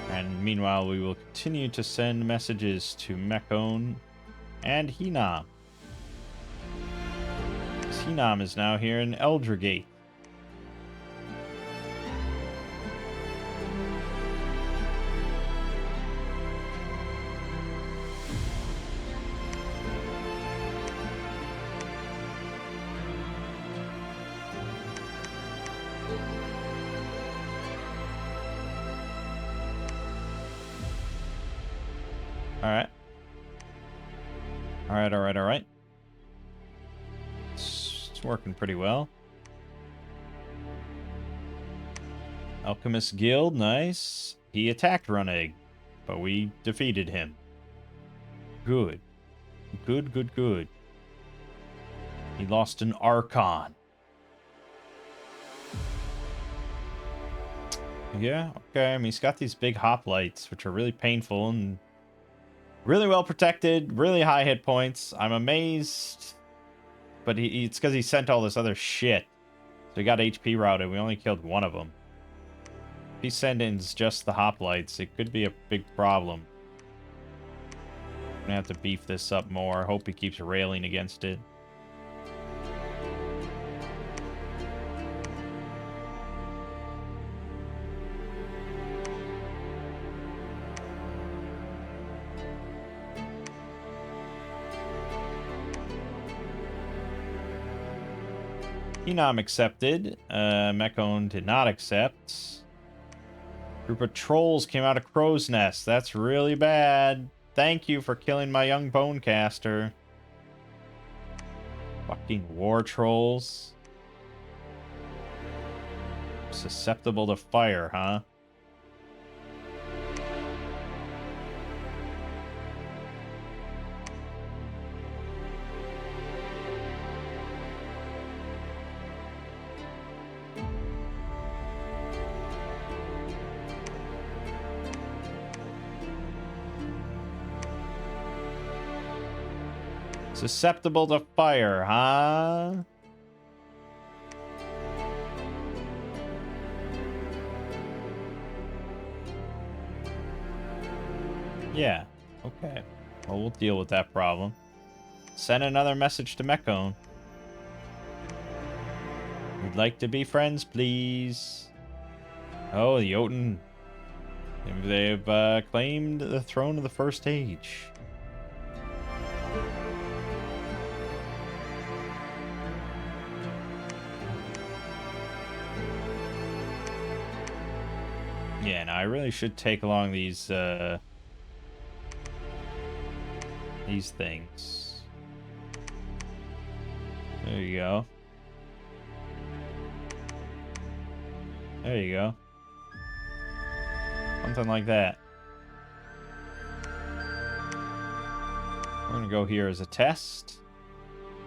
And meanwhile, we will continue to send messages to Mechone and Hinam. Hinam is now here in Eldragate. Alright. Alright. It's working pretty well. Alchemist Guild, nice. He attacked Runnig, but we defeated him. Good. Good. He lost an Archon. Yeah, okay. I mean, he's got these big hoplites, which are really painful and really well protected, really high hit points. I'm amazed. But it's because he sent all this other shit. So he got HP routed. We only killed one of them. If he sends in just the hoplites, it could be a big problem. Gonna have to beef this up more. Hope he keeps railing against it. Enam accepted. Mekon did not accept. Group of trolls came out of Crow's Nest. That's really bad. Thank you for killing my young bonecaster. Fucking war trolls. Susceptible to fire, huh? Susceptible to fire, huh? Yeah. Okay. Well, we'll deal with that problem. Send another message to Mekon. We'd like to be friends, please. Oh, the Jotun. They've claimed the throne of the First Age. Yeah, no, I really should take along these things. There you go. There you go. Something like that. We're gonna go here as a test.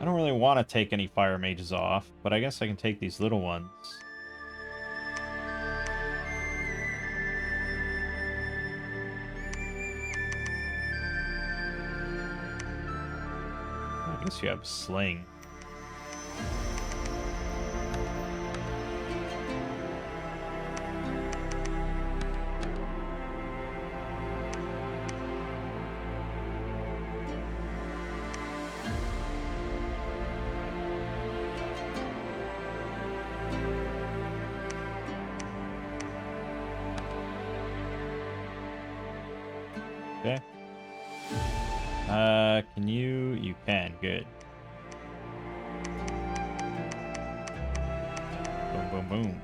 I don't really want to take any fire mages off, but I guess I can take these little ones. I guess you have sling. Okay. Can you? You can. Good. Boom, boom, boom.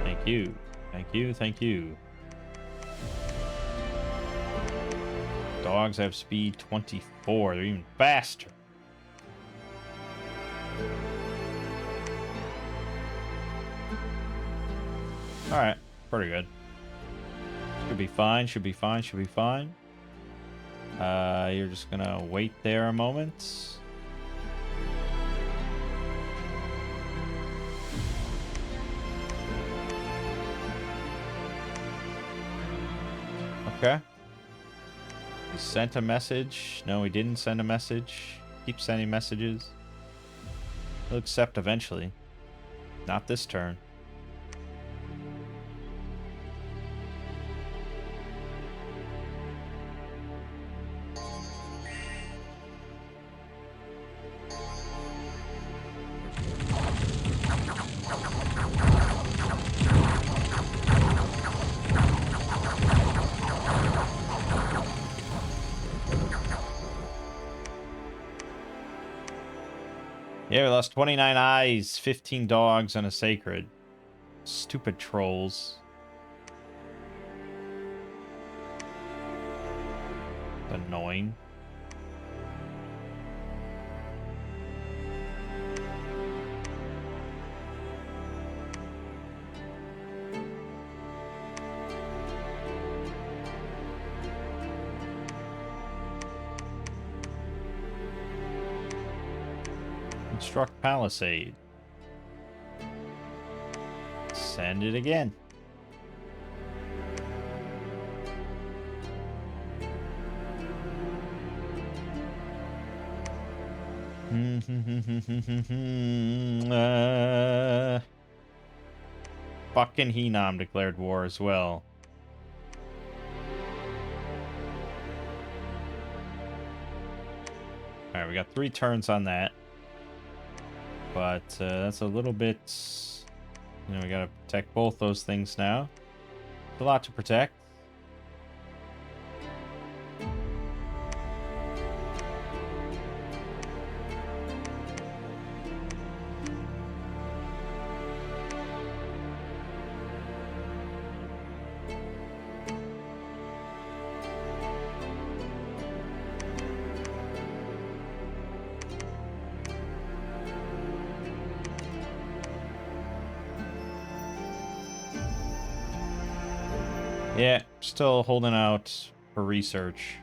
Thank you. Thank you. Thank you. Dogs have speed 24. They're even faster. Alright. Pretty good. Should be fine. Should be fine. Should be fine. You're just gonna wait there a moment. Okay. He sent a message. No, he didn't send a message. Keep sending messages. He'll accept eventually. Not this turn. Yeah, we lost 29 eyes, 15 dogs, and a sacred. Stupid trolls. Annoying. Construct palisade. Send it again. Fucking Henam declared war as well. Alright, we got 3 turns on that. But that's a little bit... You know, we gotta protect both those things now. It's a lot to protect. Yeah, still holding out for research.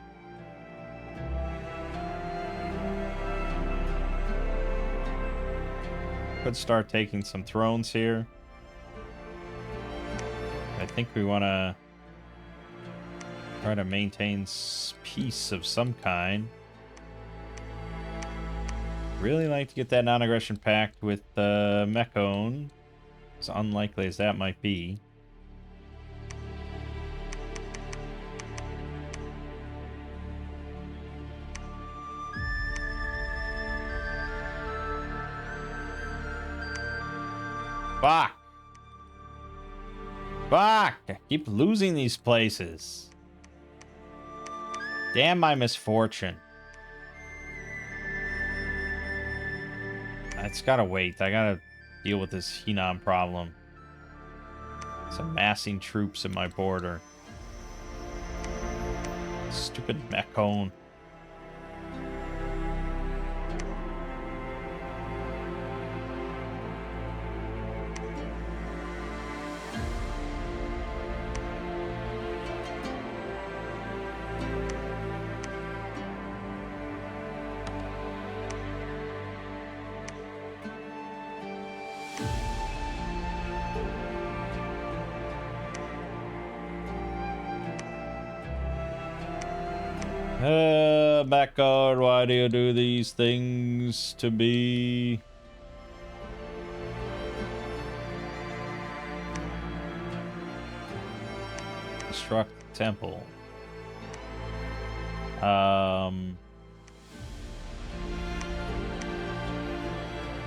Could start taking some thrones here. I think we want to try to maintain peace of some kind. Really like to get that non-aggression pact with Mechon. As unlikely as that might be. Fuck! Fuck! I keep losing these places. Damn my misfortune. It's gotta wait. I gotta deal with this Henan problem. It's amassing troops at my border. Stupid Mechon. Backguard, why do you do these things to me? Destruct the temple.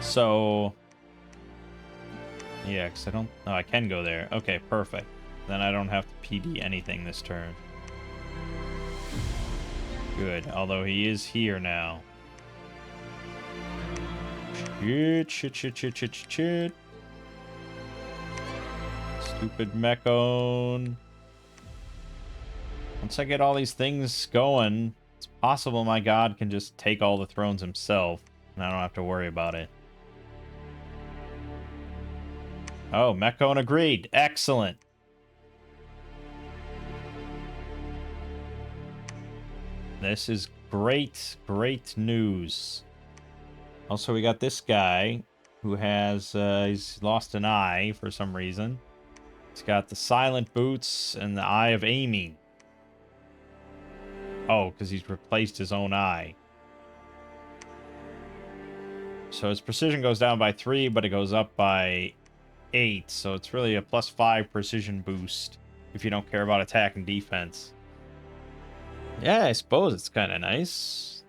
So... Yeah, because I don't... Oh, I can go there. Okay, perfect. Then I don't have to PD anything this turn. Good, although he is here now. Shit. Stupid Mechon. Once I get all these things going, it's possible my god can just take all the thrones himself, and I don't have to worry about it. Oh, Mechon agreed. Excellent. This is great news. Also, we got this guy who has, he's lost an eye for some reason. He's got the silent boots and the eye of aiming. Oh, because he's replaced his own eye. So his precision goes down by 3, but it goes up by 8. So it's really a +5 precision boost if you don't care about attack and defense. Yeah, I suppose it's kind of nice.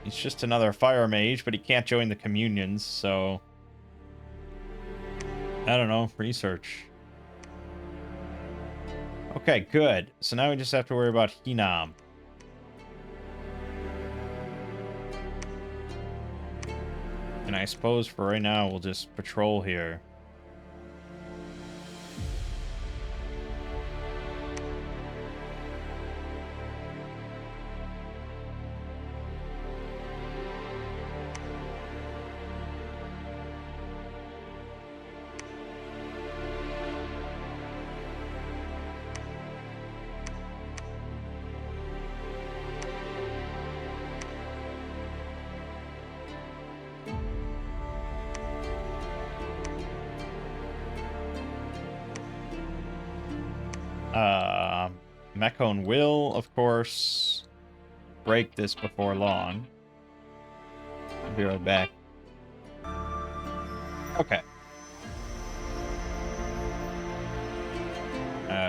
He's just another fire mage, but he can't join the communions, so... I don't know, research. Okay, good. So now we just have to worry about Henan. And I suppose for right now, we'll just patrol here. Mechon will, of course, break this before long. I'll be right back. Okay.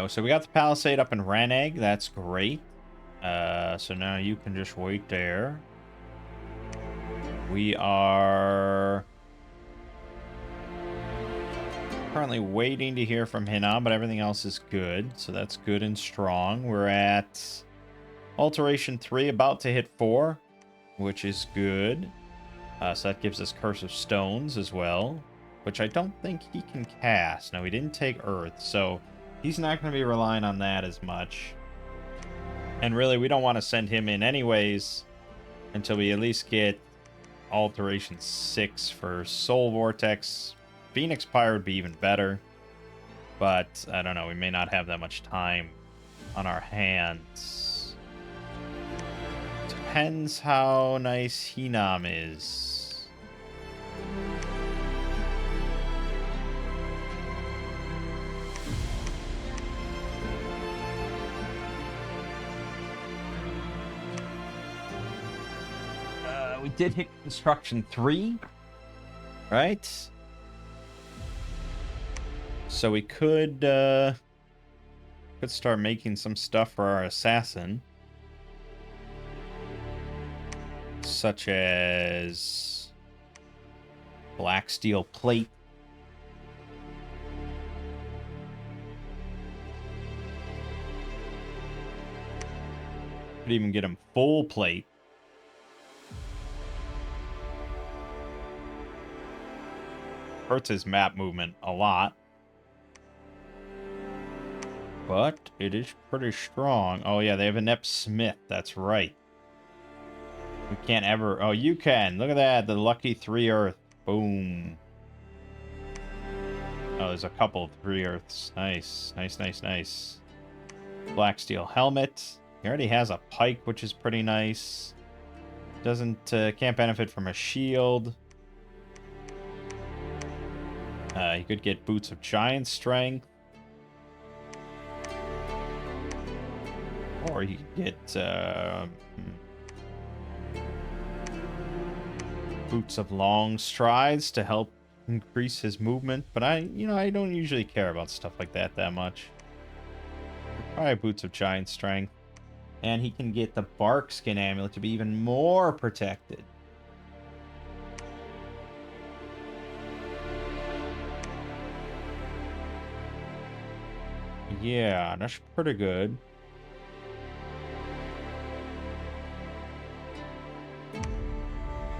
So we got the palisade up in Ranag. That's great. So now you can just wait there. We are currently waiting to hear from Hina, but everything else is good. So that's good and strong. We're at Alteration 3, about to hit 4, which is good. So that gives us Curse of Stones as well, which I don't think he can cast. No, he didn't take Earth, so he's not going to be relying on that as much. And really, we don't want to send him in anyways until we at least get Alteration 6 for Soul Vortex. Phoenix Pyre would be even better, but I don't know, we may not have that much time on our hands. Depends how nice Hinam is. We did hit construction 3, right? So we could start making some stuff for our assassin, such as black steel plate. Could even get him full plate. Hurts his map movement a lot, but it is pretty strong. Oh yeah, they have an Ep Smith. That's right. We can't ever... Oh, you can. Look at that. The lucky 3 Earth. Boom. Oh, there's a couple of 3 Earths. Nice. Nice, nice, nice. Black steel helmet. He already has a pike, which is pretty nice. Can't benefit from a shield. He could get Boots of Giant Strength. Or he could get Boots of Long Strides to help increase his movement. But I don't usually care about stuff like that much. Probably Boots of Giant Strength. And he can get the Bark Skin Amulet to be even more protected. Yeah, that's pretty good.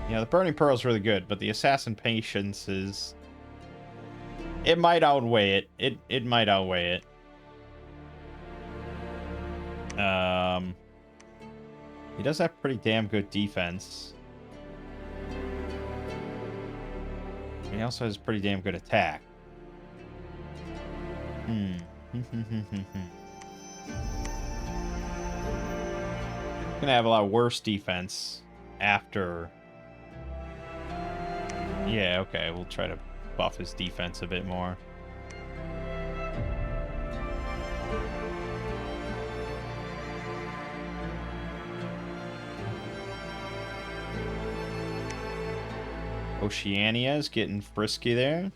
Yeah, the Burning Pearl is really good, but the Assassin Patience is... It might outweigh it. It might outweigh it. He does have pretty damn good defense. And he also has pretty damn good attack. Gonna have a lot worse defense after. Yeah, okay, we'll try to buff his defense a bit more. Oceania is getting frisky there.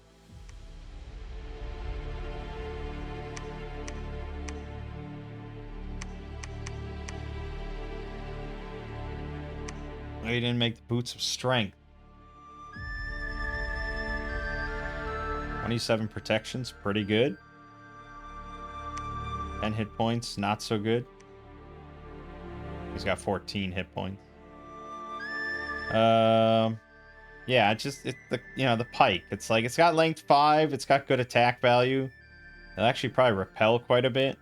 Oh, he didn't make the Boots of Strength. 27 protections, pretty good. 10 hit points, not so good. He's got 14 hit points. Yeah, it's the pike. It's like, it's got length 5, it's got good attack value. It'll actually probably repel quite a bit.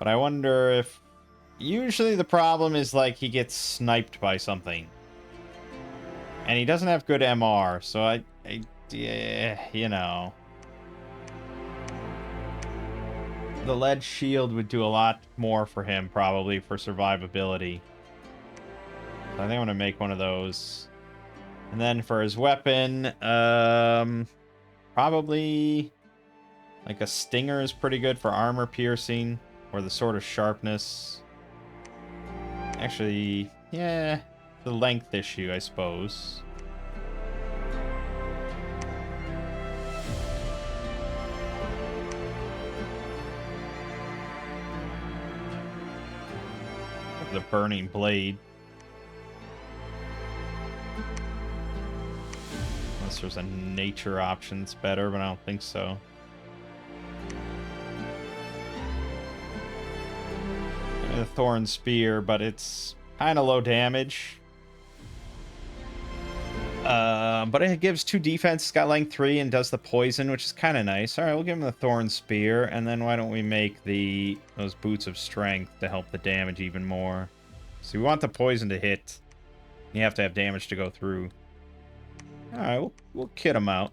But I wonder if... Usually the problem is, like, he gets sniped by something. And he doesn't have good MR, so yeah, you know. The lead shield would do a lot more for him, probably, for survivability. So I think I'm going to make one of those. And then for his weapon, probably like a stinger is pretty good for armor piercing, or the Sword of Sharpness. Actually, yeah, the length issue, I suppose. The burning blade. Unless there's a nature option that's better, but I don't think so. The thorn spear, but it's kind of low damage. But it gives 2 defense. It's got length 3 and does the poison, which is kind of nice. All right, we'll give him the thorn spear, and then why don't we make those boots of strength to help the damage even more? So we want the poison to hit. You have to have damage to go through. All right, we'll kit him out.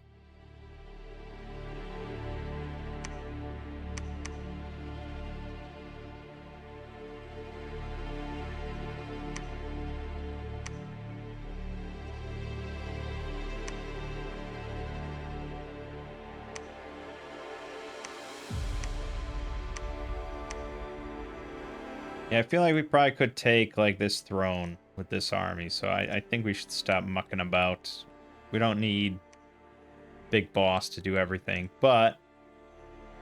Yeah, I feel like we probably could take, like, this throne with this army, so I think we should stop mucking about. We don't need big boss to do everything, but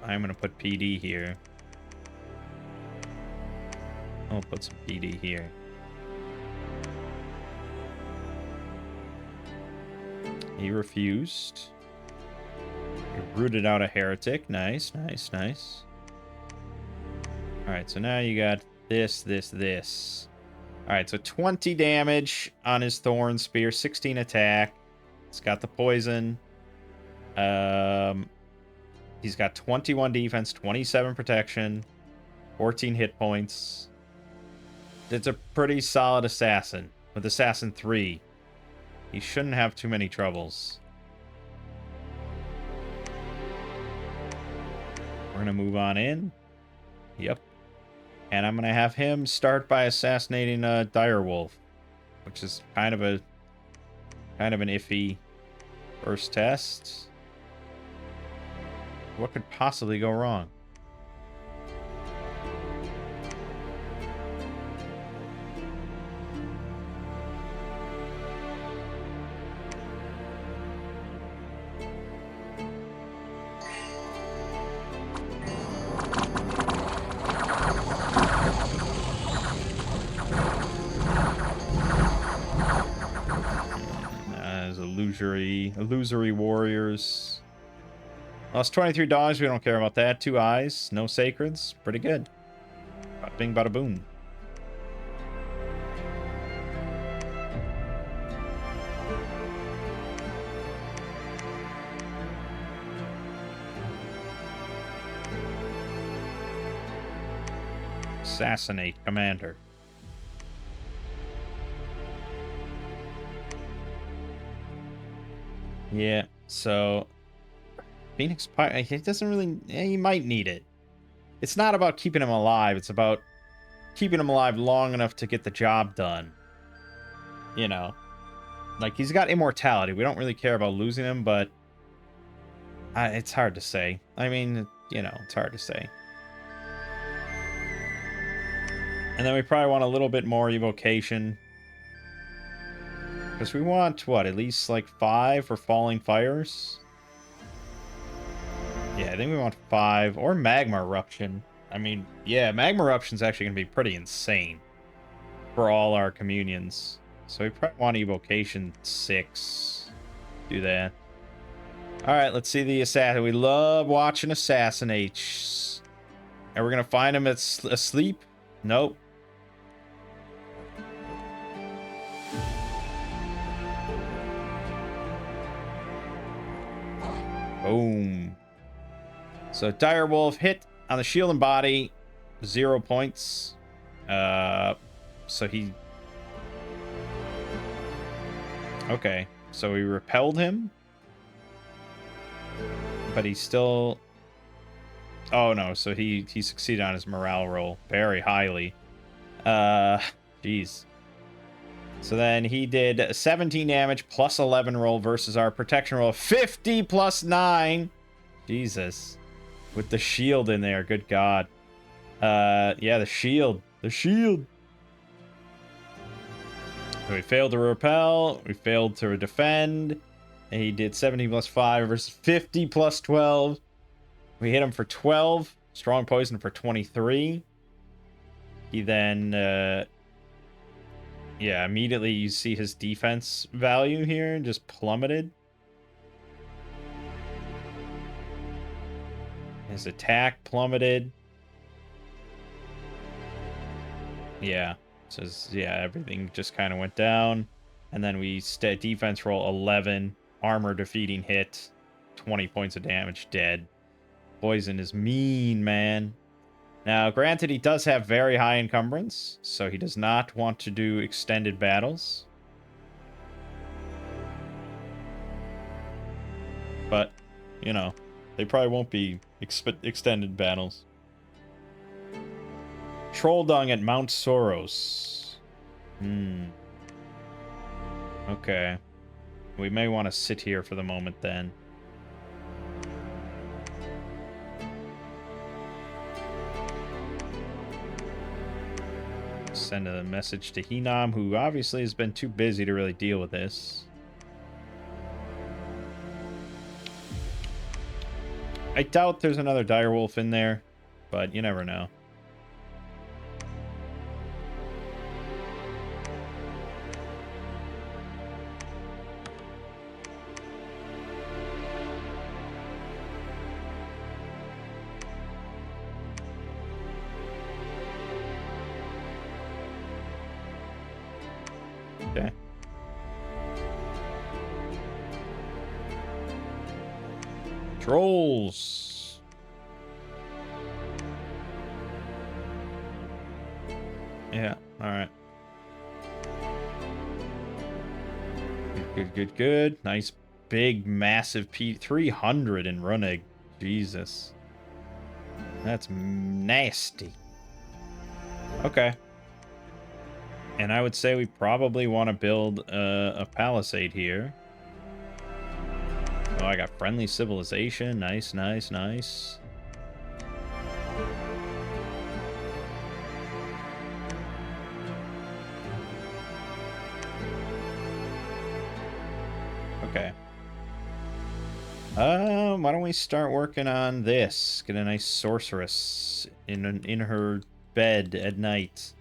I'm going to put PD here. I'll put some PD here. He refused. He rooted out a heretic. Nice, nice, nice. Alright, so now you got this. Alright, so 20 damage on his thorn spear, 16 attack. It's got the poison. He's got 21 defense, 27 protection, 14 hit points. It's a pretty solid assassin. With Assassin 3, he shouldn't have too many troubles. We're gonna move on in. Yep. And I'm gonna have him start by assassinating a direwolf, which is kind of an iffy first test. What could possibly go wrong? Illusory warriors. Lost 23 dogs. We don't care about that. 2 eyes. No sacreds. Pretty good. Bada bing, bada boom. Assassinate commander. Yeah, so Phoenix Pirate, he doesn't really, he might need it. It's not about keeping him alive, it's about keeping him alive long enough to get the job done. You know, like he's got immortality. We don't really care about losing him, but it's hard to say. I mean, you know, it's hard to say. And then we probably want a little bit more evocation. Because we want, what, at least like 5 for Falling Fires? Yeah, I think we want 5. Or Magma Eruption. I mean, yeah, Magma Eruption's actually going to be pretty insane for all our communions. So we probably want Evocation 6. Do that. Alright, let's see the assassin. We love watching assassinates. And we're going to find him asleep? Nope. Boom. So Direwolf hit on the shield and body, 0 points. So he... Okay, so we repelled him. But he still... Oh no, so he succeeded on his morale roll very highly. Jeez. So then he did 17 damage plus 11 roll versus our protection roll 50 plus 9. Jesus. With the shield in there, good God. Yeah, the shield. The shield. So we failed to repel. We failed to defend. And he did 17 plus 5 versus 50 plus 12. We hit him for 12. Strong poison for 23. He then Yeah, immediately you see his defense value here just plummeted. His attack plummeted. Yeah. So, yeah, everything just kind of went down. And then we defense roll 11, armor defeating hit, 20 points of damage, dead. Poison is mean, man. Now, granted, he does have very high encumbrance, so he does not want to do extended battles. But, you know, they probably won't be extended battles. Troll Dung at Mount Soros. Okay. We may want to sit here for the moment then. Send a message to Hinam, who obviously has been too busy to really deal with this. I doubt there's another direwolf in there, but you never know. Okay. Trolls. Yeah, alright. Good. Nice, big, massive P. 300 in Runnig. Jesus. That's nasty. Okay. And I would say we probably want to build a palisade here. Oh, I got friendly civilization. Nice. Okay. Why don't we start working on this? Get a nice sorceress in her bed at night.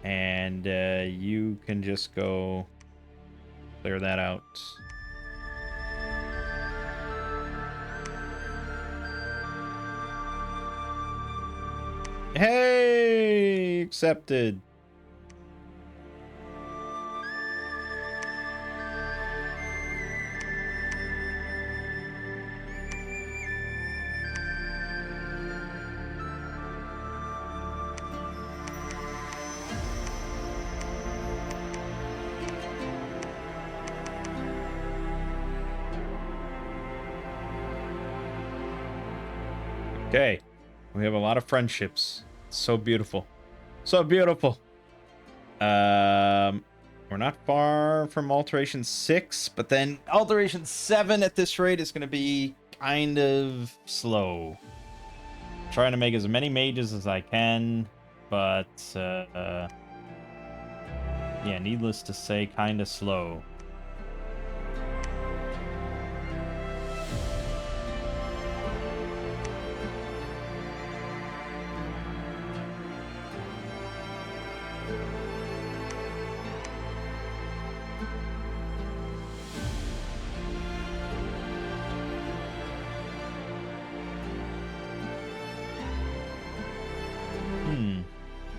And you can just go clear that out. Hey! Accepted. Okay. We have a lot of friendships. It's so beautiful. So beautiful. We're not far from Alteration 6, but then Alteration 7 at this rate is going to be kind of slow. Trying to make as many mages as I can, but yeah, needless to say, kind of slow.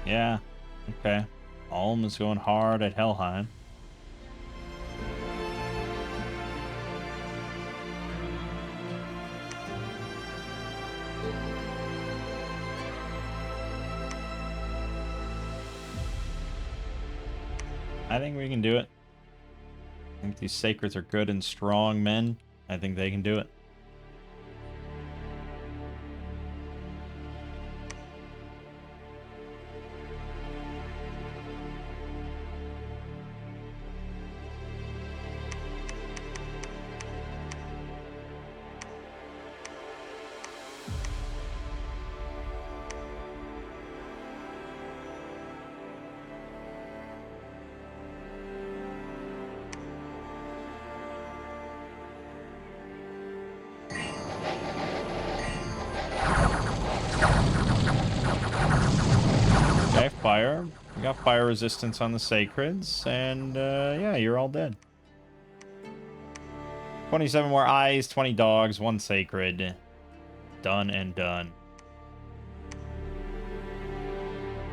Yeah, okay. Ulm is going hard at Helheim. I think we can do it. I think these Sacreds are good and strong men. I think they can do it. got fire resistance on the sacreds, and yeah, you're all dead. 27 more eyes, 20 dogs, 1 sacred. Done and done.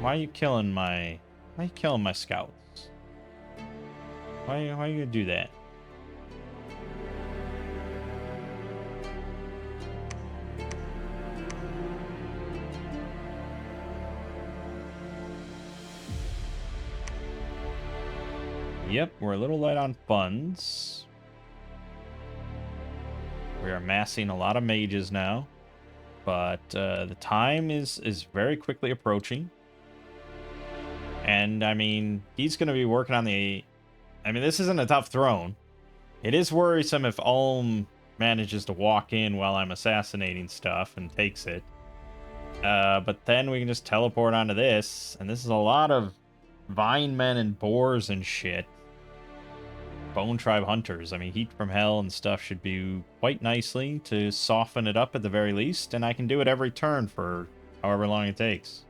Why are you killing my scouts? Why are you gonna do that? Yep, we're a little light on funds. We are amassing a lot of mages now, but the time is very quickly approaching. And I mean, he's going to be working on the... I mean, this isn't a tough throne. It is worrisome if Ulm manages to walk in while I'm assassinating stuff and takes it. But then we can just teleport onto this, and this is a lot of vine men and boars and shit. Bone Tribe Hunters. I mean, Heat from Hell and stuff should do quite nicely to soften it up at the very least, and I can do it every turn for however long it takes.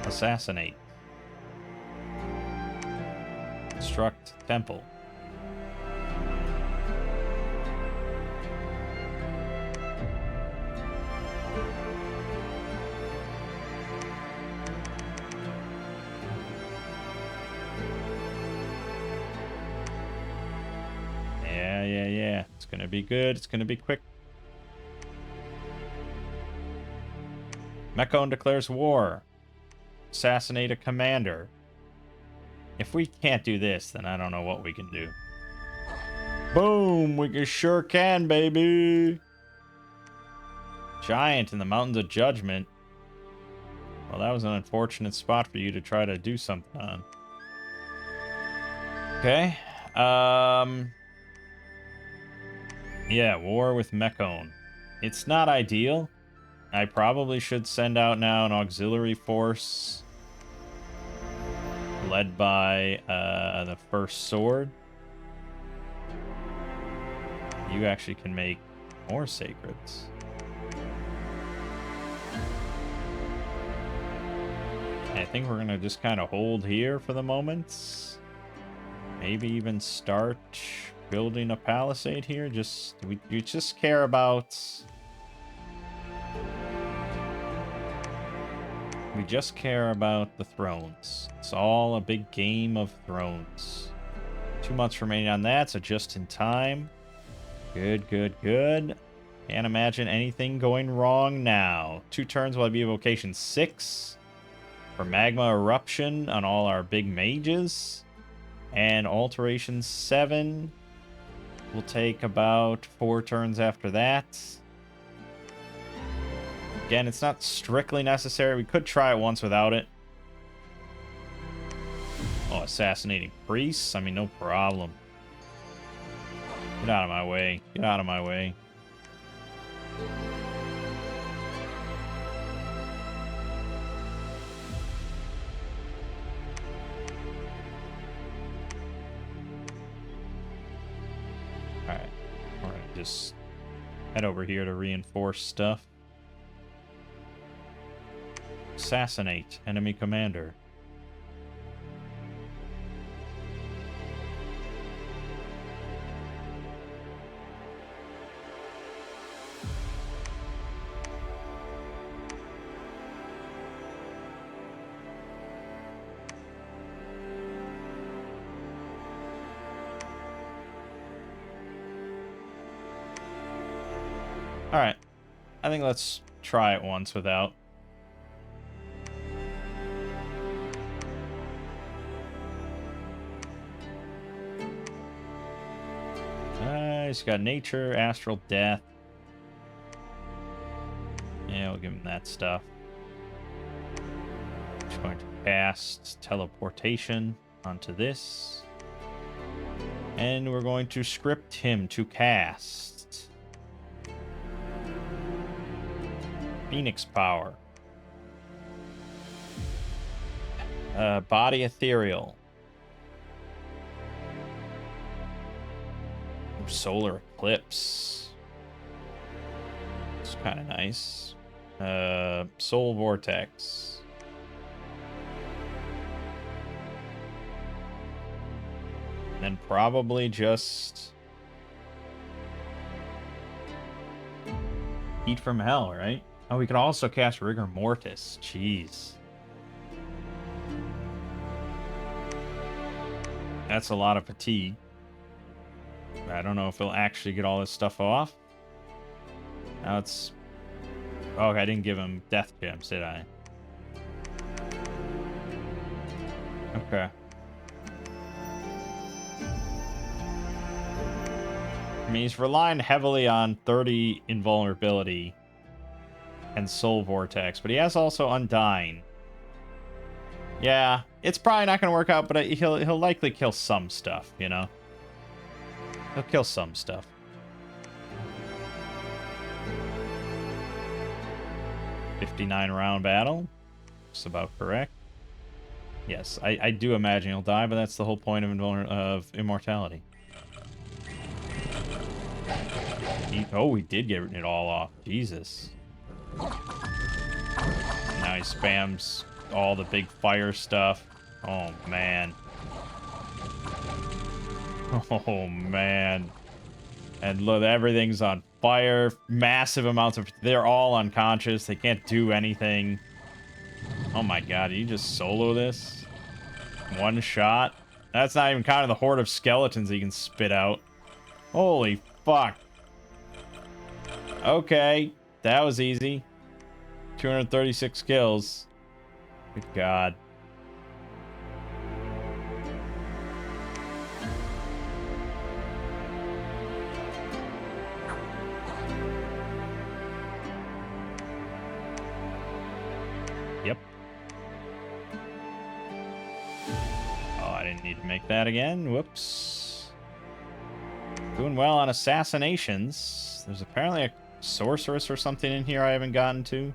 Assassinate. Construct temple. Yeah. It's gonna be good. It's gonna be quick. Mekon declares war. Assassinate a commander. If we can't do this, then I don't know what we can do. Boom! We sure can, baby! Giant in the Mountains of Judgment. Well, that was an unfortunate spot for you to try to do something on. Okay. Yeah, war with Mekon. It's not ideal. I probably should send out now an auxiliary force led by the first sword. You actually can make more sacreds. I think we're gonna just kind of hold here for the moment. Maybe even start building a palisade here. We just care about... We just care about the thrones. It's all a big game of thrones. 2 months remaining on that, so just in time. Good. Can't imagine anything going wrong now. 2 turns will be evocation 6 for magma eruption on all our big mages. And alteration 7 will take about 4 turns after that. Again, it's not strictly necessary. We could try it once without it. Oh, assassinating priests? I mean, no problem. Get out of my way. Get out of my way. Alright. We're gonna just head over here to reinforce stuff. Assassinate enemy commander. Alright. I think let's try it once without. He's got nature, astral death. Yeah, we'll give him that stuff. Just going to cast teleportation onto this. And we're going to script him to cast Phoenix Power. Body Ethereal. Solar eclipse. It's kind of nice. Soul vortex. And then probably just heat from hell, right? Oh, we could also cast rigor mortis. Jeez. That's a lot of fatigue. I don't know if he'll actually get all this stuff off. Now it's... Oh, I didn't give him death gems, did I? Okay. I mean, he's relying heavily on 30 invulnerability and Soul Vortex, but he has also Undying. Yeah, it's probably not going to work out, but he'll likely kill some stuff, you know? He'll kill some stuff. $59 round battle. Looks about correct. Yes, I do imagine he'll die, but that's the whole point of immortality. He did get it all off. Jesus. Now he spams all the big fire stuff. Oh, man. Oh, man. And look, everything's on fire. Massive amounts of... They're all unconscious. They can't do anything. Oh, my God. Did you just solo this? One shot? That's not even counting the horde of skeletons he can spit out. Holy fuck. Okay. That was easy. 236 kills. Good God. Yep. Oh, I didn't need to make that again. Whoops. Doing well on assassinations. There's apparently a sorceress or something in here I haven't gotten to.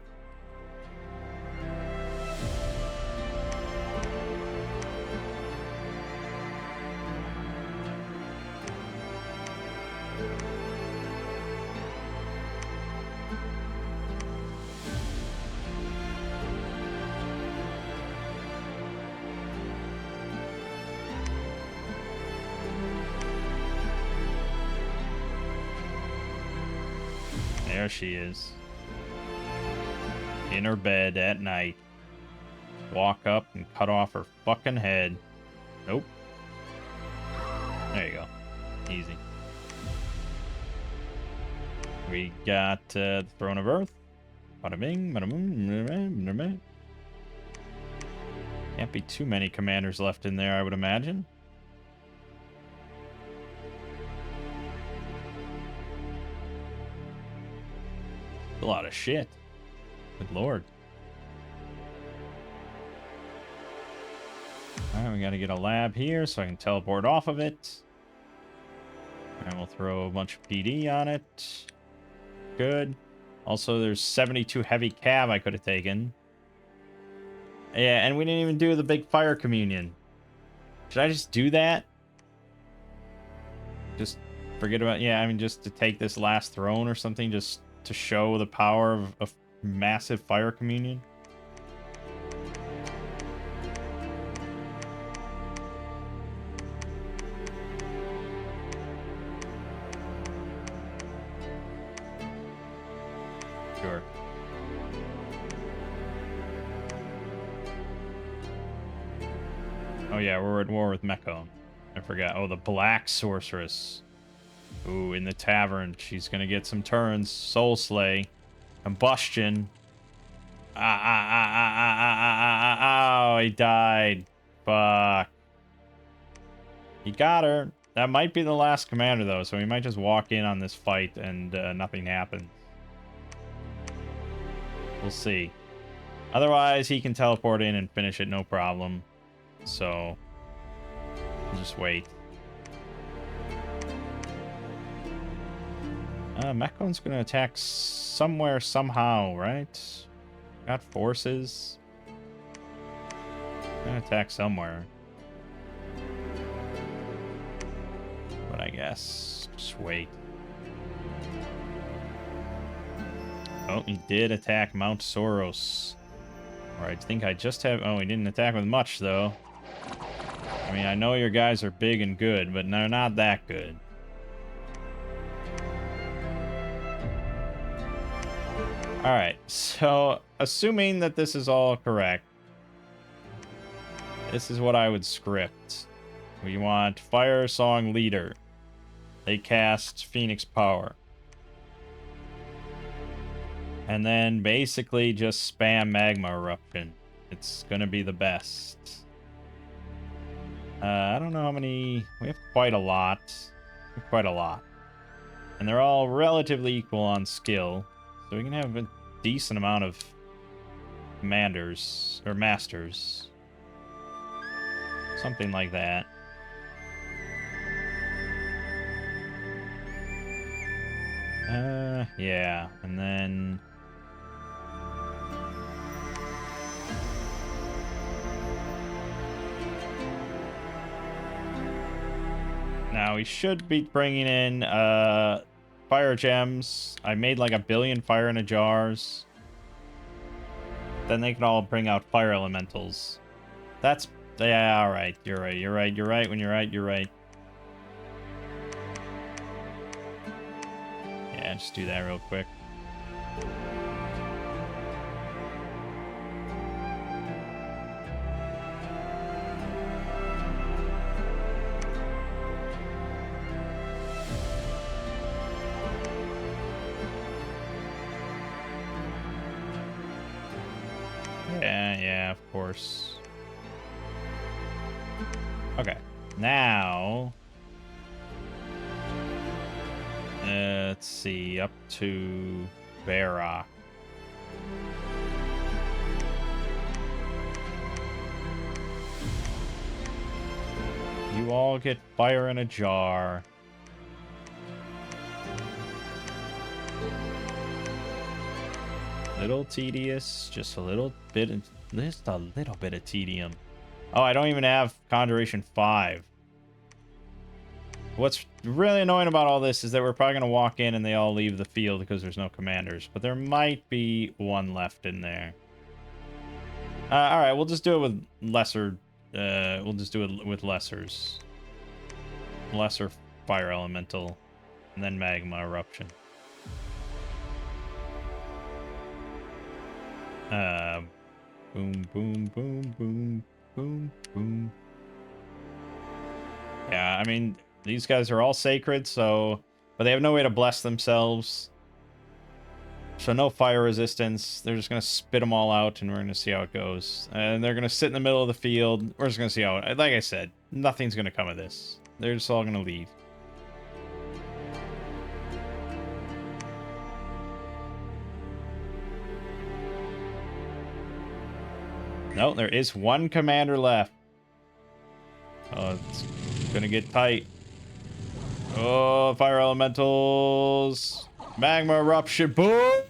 There she is. In her bed at night. Walk up and cut off her fucking head. Nope. There you go. Easy. We got the Throne of Earth. Bada bing, bada boom. Can't be too many commanders left in there, I would imagine. A lot of shit. Good lord. Alright, we gotta get a lab here so I can teleport off of it. And we'll throw a bunch of PD on it. Good. Also, there's 72 heavy cav I could have taken. Yeah, and we didn't even do the big fire communion. Should I just do that? Just forget about... Yeah, I mean, just to take this last throne or something, just to show the power of massive fire communion. Sure. Oh yeah, we're at war with Mecco. I forgot. Oh, the Black Sorceress. Ooh, in the tavern. She's gonna get some turns. Soul Slay. Combustion. Oh, he died. Fuck. He got her. That might be the last commander, though, so we might just walk in on this fight and nothing happens. We'll see. Otherwise, he can teleport in and finish it, no problem. So, we'll just wait. Meccon's gonna attack somewhere, somehow, right? Got forces. Gonna attack somewhere. But I guess Sweet. Oh, he did attack Mount Soros. Or I think I just have... Oh, he didn't attack with much, though. I mean, I know your guys are big and good, but they're not that good. Alright, so assuming that this is all correct, this is what I would script. We want Fire Song Leader. They cast Phoenix Power. And then basically just spam Magma Eruption. It's gonna be the best. I don't know how many... We have quite a lot. We have quite a lot. And they're all relatively equal on skill. So we can have a decent amount of commanders, or masters. Something like that. Yeah. And then... Now, we should be bringing in fire gems. I made like 1 billion fire in a jars. Then they can all bring out fire elementals. That's... Yeah, alright. You're right. You're right. You're right. When you're right, you're right. Yeah, just do that real quick. Yeah, of course. Okay, now... let's see, up to Barrock. You all get fire in a jar. Little tedious, just a little bit of tedium. Oh, I don't even have Conjuration 5. What's really annoying about all this is that we're probably going to walk in and they all leave the field because there's no commanders. But there might be one left in there. Alright, we'll just do it with lesser... we'll just do it with lessers. Lesser fire elemental. And then magma eruption. Boom, boom, boom, boom, boom, boom. Yeah, I mean, these guys are all sacred, so... But they have no way to bless themselves. So no fire resistance. They're just going to spit them all out, and we're going to see how it goes. And they're going to sit in the middle of the field. We're just going to see how... Like I said, nothing's going to come of this. They're just all going to leave. No, there is one commander left. Oh, it's gonna get tight. Oh, fire elementals. Magma eruption. Boom!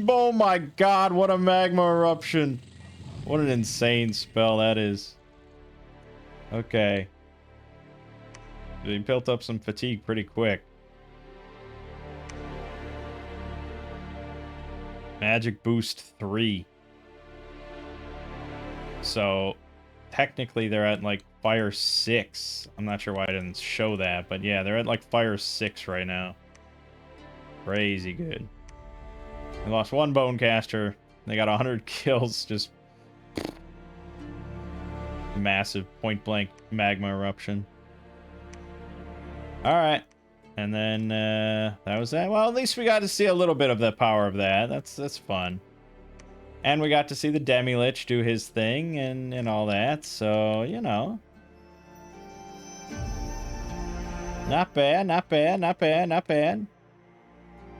Oh my god, what a magma eruption. What an insane spell that is. Okay. They built up some fatigue pretty quick. Magic boost 3. So, technically they're at, like, Fire 6. I'm not sure why I didn't show that, but yeah, they're at, like, Fire 6 right now. Crazy good. They lost 1 Bonecaster. They got 100 kills, just... massive point-blank magma eruption. Alright. And then, that was that. Well, at least we got to see a little bit of the power of that. That's fun. And we got to see the Demi-Lich do his thing and all that, so, you know. Not bad, not bad, not bad, not bad.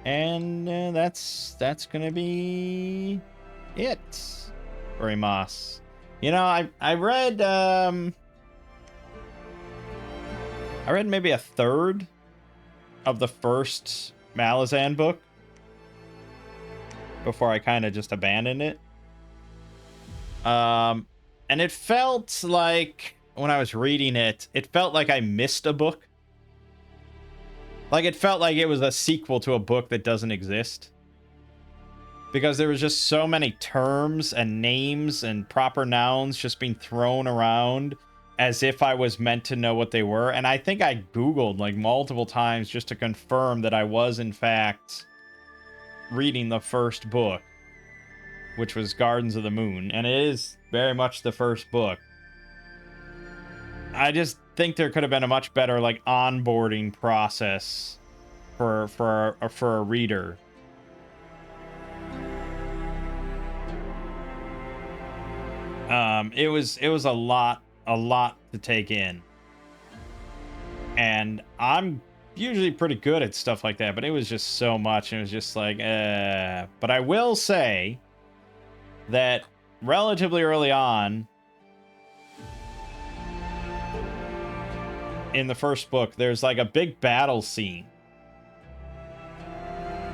And that's gonna be it for Imass. You know, I read maybe a third of the first Malazan book before I kind of just abandoned it. And it felt like, when I was reading it, it felt like I missed a book. Like, it felt like it was a sequel to a book that doesn't exist. Because there was just so many terms and names and proper nouns just being thrown around as if I was meant to know what they were. And I think I Googled, like, multiple times just to confirm that I was, in fact, reading the first book, which was Gardens of the Moon. And it is very much the first book. I just think there could have been a much better, like, onboarding process for a reader. It was a lot to take in, and I'm usually pretty good at stuff like that, but it was just so much, and it was just like, But I will say that relatively early on in the first book, there's like a big battle scene.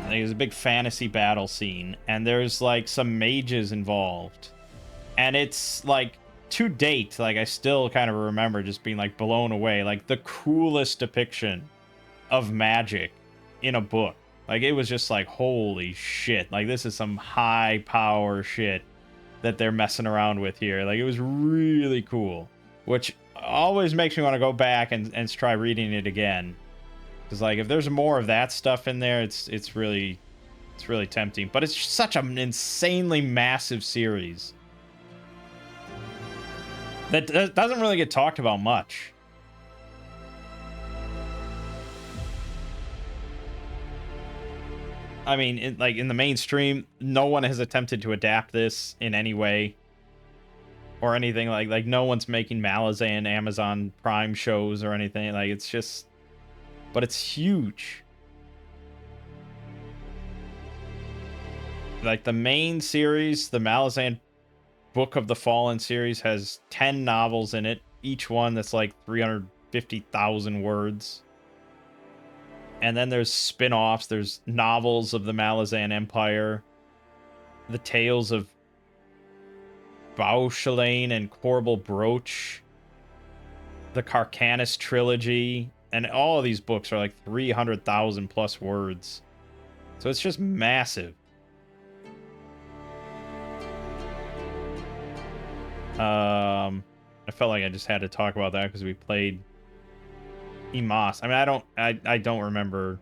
There's a big fantasy battle scene, and there's like some mages involved. And it's like, to date, like, I still kind of remember just being like blown away. Like, the coolest depiction of magic in a book. Like, it was just like, holy shit. Like, this is some high power shit that they're messing around with here. Like, it was really cool. Which always makes me want to go back and try reading it again. Because, like, if there's more of that stuff in there, it's really tempting. But it's such an insanely massive series that doesn't really get talked about much. I mean, in the mainstream, no one has attempted to adapt this in any way or anything. Like no one's making Malazan Amazon Prime shows or anything. Like, it's just, but it's huge. Like, the main series, the Malazan Book of the Fallen series, has 10 novels in it, each one that's like 350,000 words. And then there's spin-offs. There's novels of the Malazan Empire, the tales of Bauchelane and Corbel Broach, the Carcanus trilogy, and all of these books are like 300,000 plus words. So it's just massive. I felt like I just had to talk about that because we played Imass. I mean, I don't remember.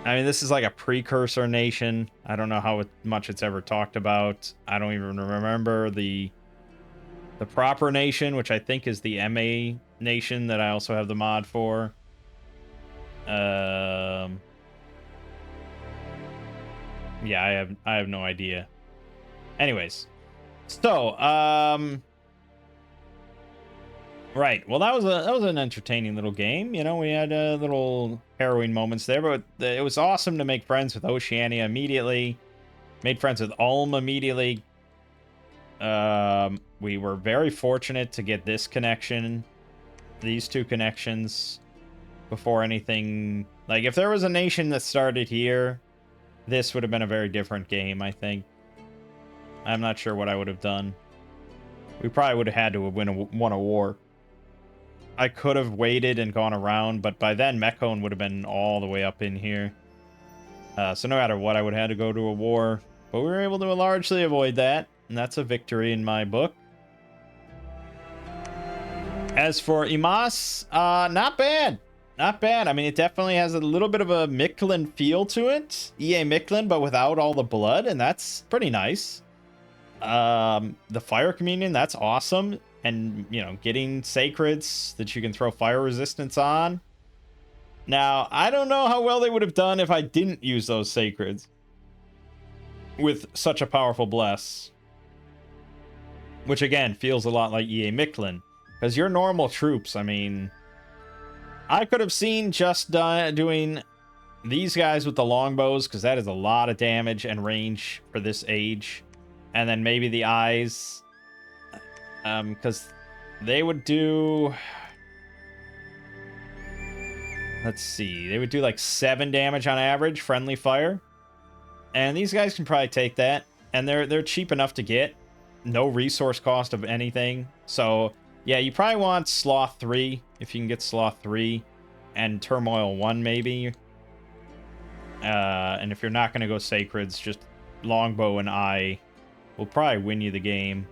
I mean, this is like a precursor nation. I don't know how much it's ever talked about. I don't even remember the proper nation, which I think is the MA nation that I also have the mod for. Yeah, I have no idea. Anyways. So, right. Well, that was an entertaining little game. You know, we had little harrowing moments there, but it was awesome to make friends with Oceania immediately. Made friends with Ulm immediately. We were very fortunate to get this connection, these two connections, before anything. Like, if there was a nation that started here, this would have been a very different game, I think. I'm not sure what I would have done. We probably would have had to have won a war. I could have waited and gone around, but by then Mechon would have been all the way up in here. So no matter what, I would have had to go to a war. But we were able to largely avoid that, and that's a victory in my book. As for Imass, not bad. Not bad. I mean, it definitely has a little bit of a Mictlan feel to it. EA Mictlan, but without all the blood, and that's pretty nice. The Fire Communion, that's awesome. And, you know, getting sacreds that you can throw fire resistance on. Now, I don't know how well they would have done if I didn't use those sacreds with such a powerful bless. Which, again, feels a lot like EA Mictlan. Because your normal troops, I mean, I could have seen just doing these guys with the longbows, because that is a lot of damage and range for this age. And then maybe the eyes, because they would do, let's see, they would do like 7 damage on average, friendly fire. And these guys can probably take that. And they're cheap enough to get. No resource cost of anything. So, yeah, you probably want Sloth 3, if you can get Sloth 3. and Turmoil 1 maybe. And if you're not going to go Sacreds, just Longbow and I will probably win you the game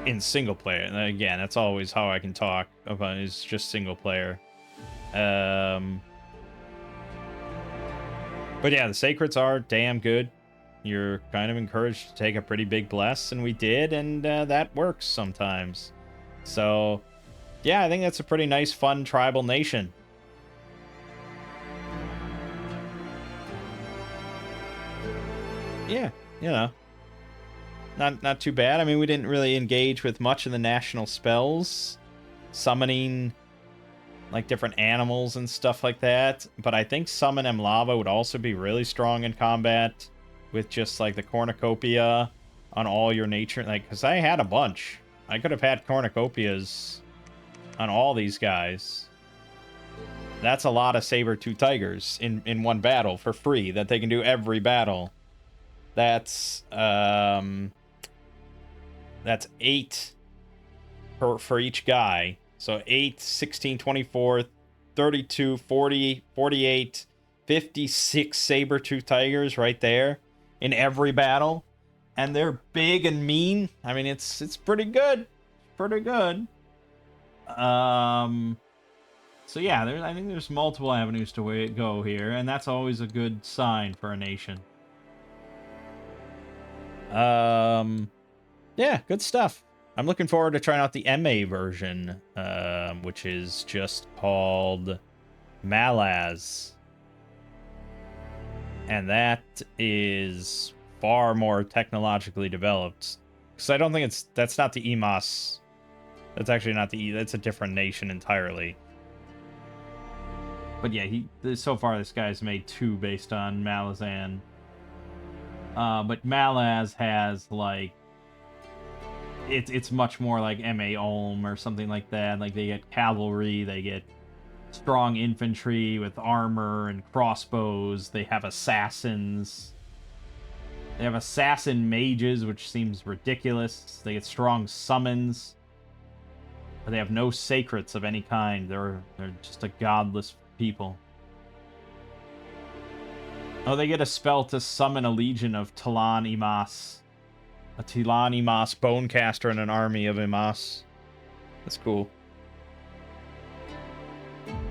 in single player. And again, that's always how I can talk about, is just single player. But yeah, the Sacreds are damn good. You're kind of encouraged to take a pretty big bless, and we did, and that works sometimes. So yeah, I think that's a pretty nice, fun tribal nation. Yeah, you know, not too bad. I mean, we didn't really engage with much of the national spells, summoning like different animals and stuff like that. But I think Summon Lava would also be really strong in combat with just like the cornucopia on all your nature. Like, because I had a bunch. I could have had cornucopias on all these guys. That's a lot of saber-tooth tigers in one battle for free that they can do every battle. That's 8 for each guy. So 8, 16, 24, 32, 40, 48, 56 saber-tooth tigers right there in every battle. And they're big and mean. I mean, it's pretty good. Pretty good. So yeah, I think there's multiple avenues to go here, and that's always a good sign for a nation. Yeah, good stuff. I'm looking forward to trying out the MA version, which is just called Malaz. And that is far more technologically developed. Because I don't think that's not the Imass. That's actually not that's a different nation entirely. But yeah, so far this guy's made 2 based on Malazan. But Malaz has like it's much more like MA Ulm or something like that. Like they get cavalry, they get strong infantry with armor and crossbows. They have assassins. They have assassin mages, which seems ridiculous. They get strong summons. But they have no sacrets of any kind. They're just a godless people. Oh, they get a spell to summon a legion of Talon Imass. A Talon Imass Bonecaster and an army of Imass. That's cool.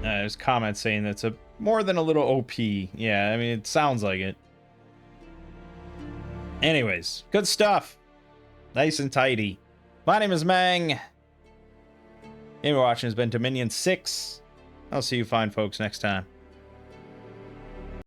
There's comments saying that's more than a little OP. Yeah, I mean, it sounds like it. Anyways, good stuff. Nice and tidy. My name is Mangg. You've been watching has been Dominion 6. I'll see you fine folks next time.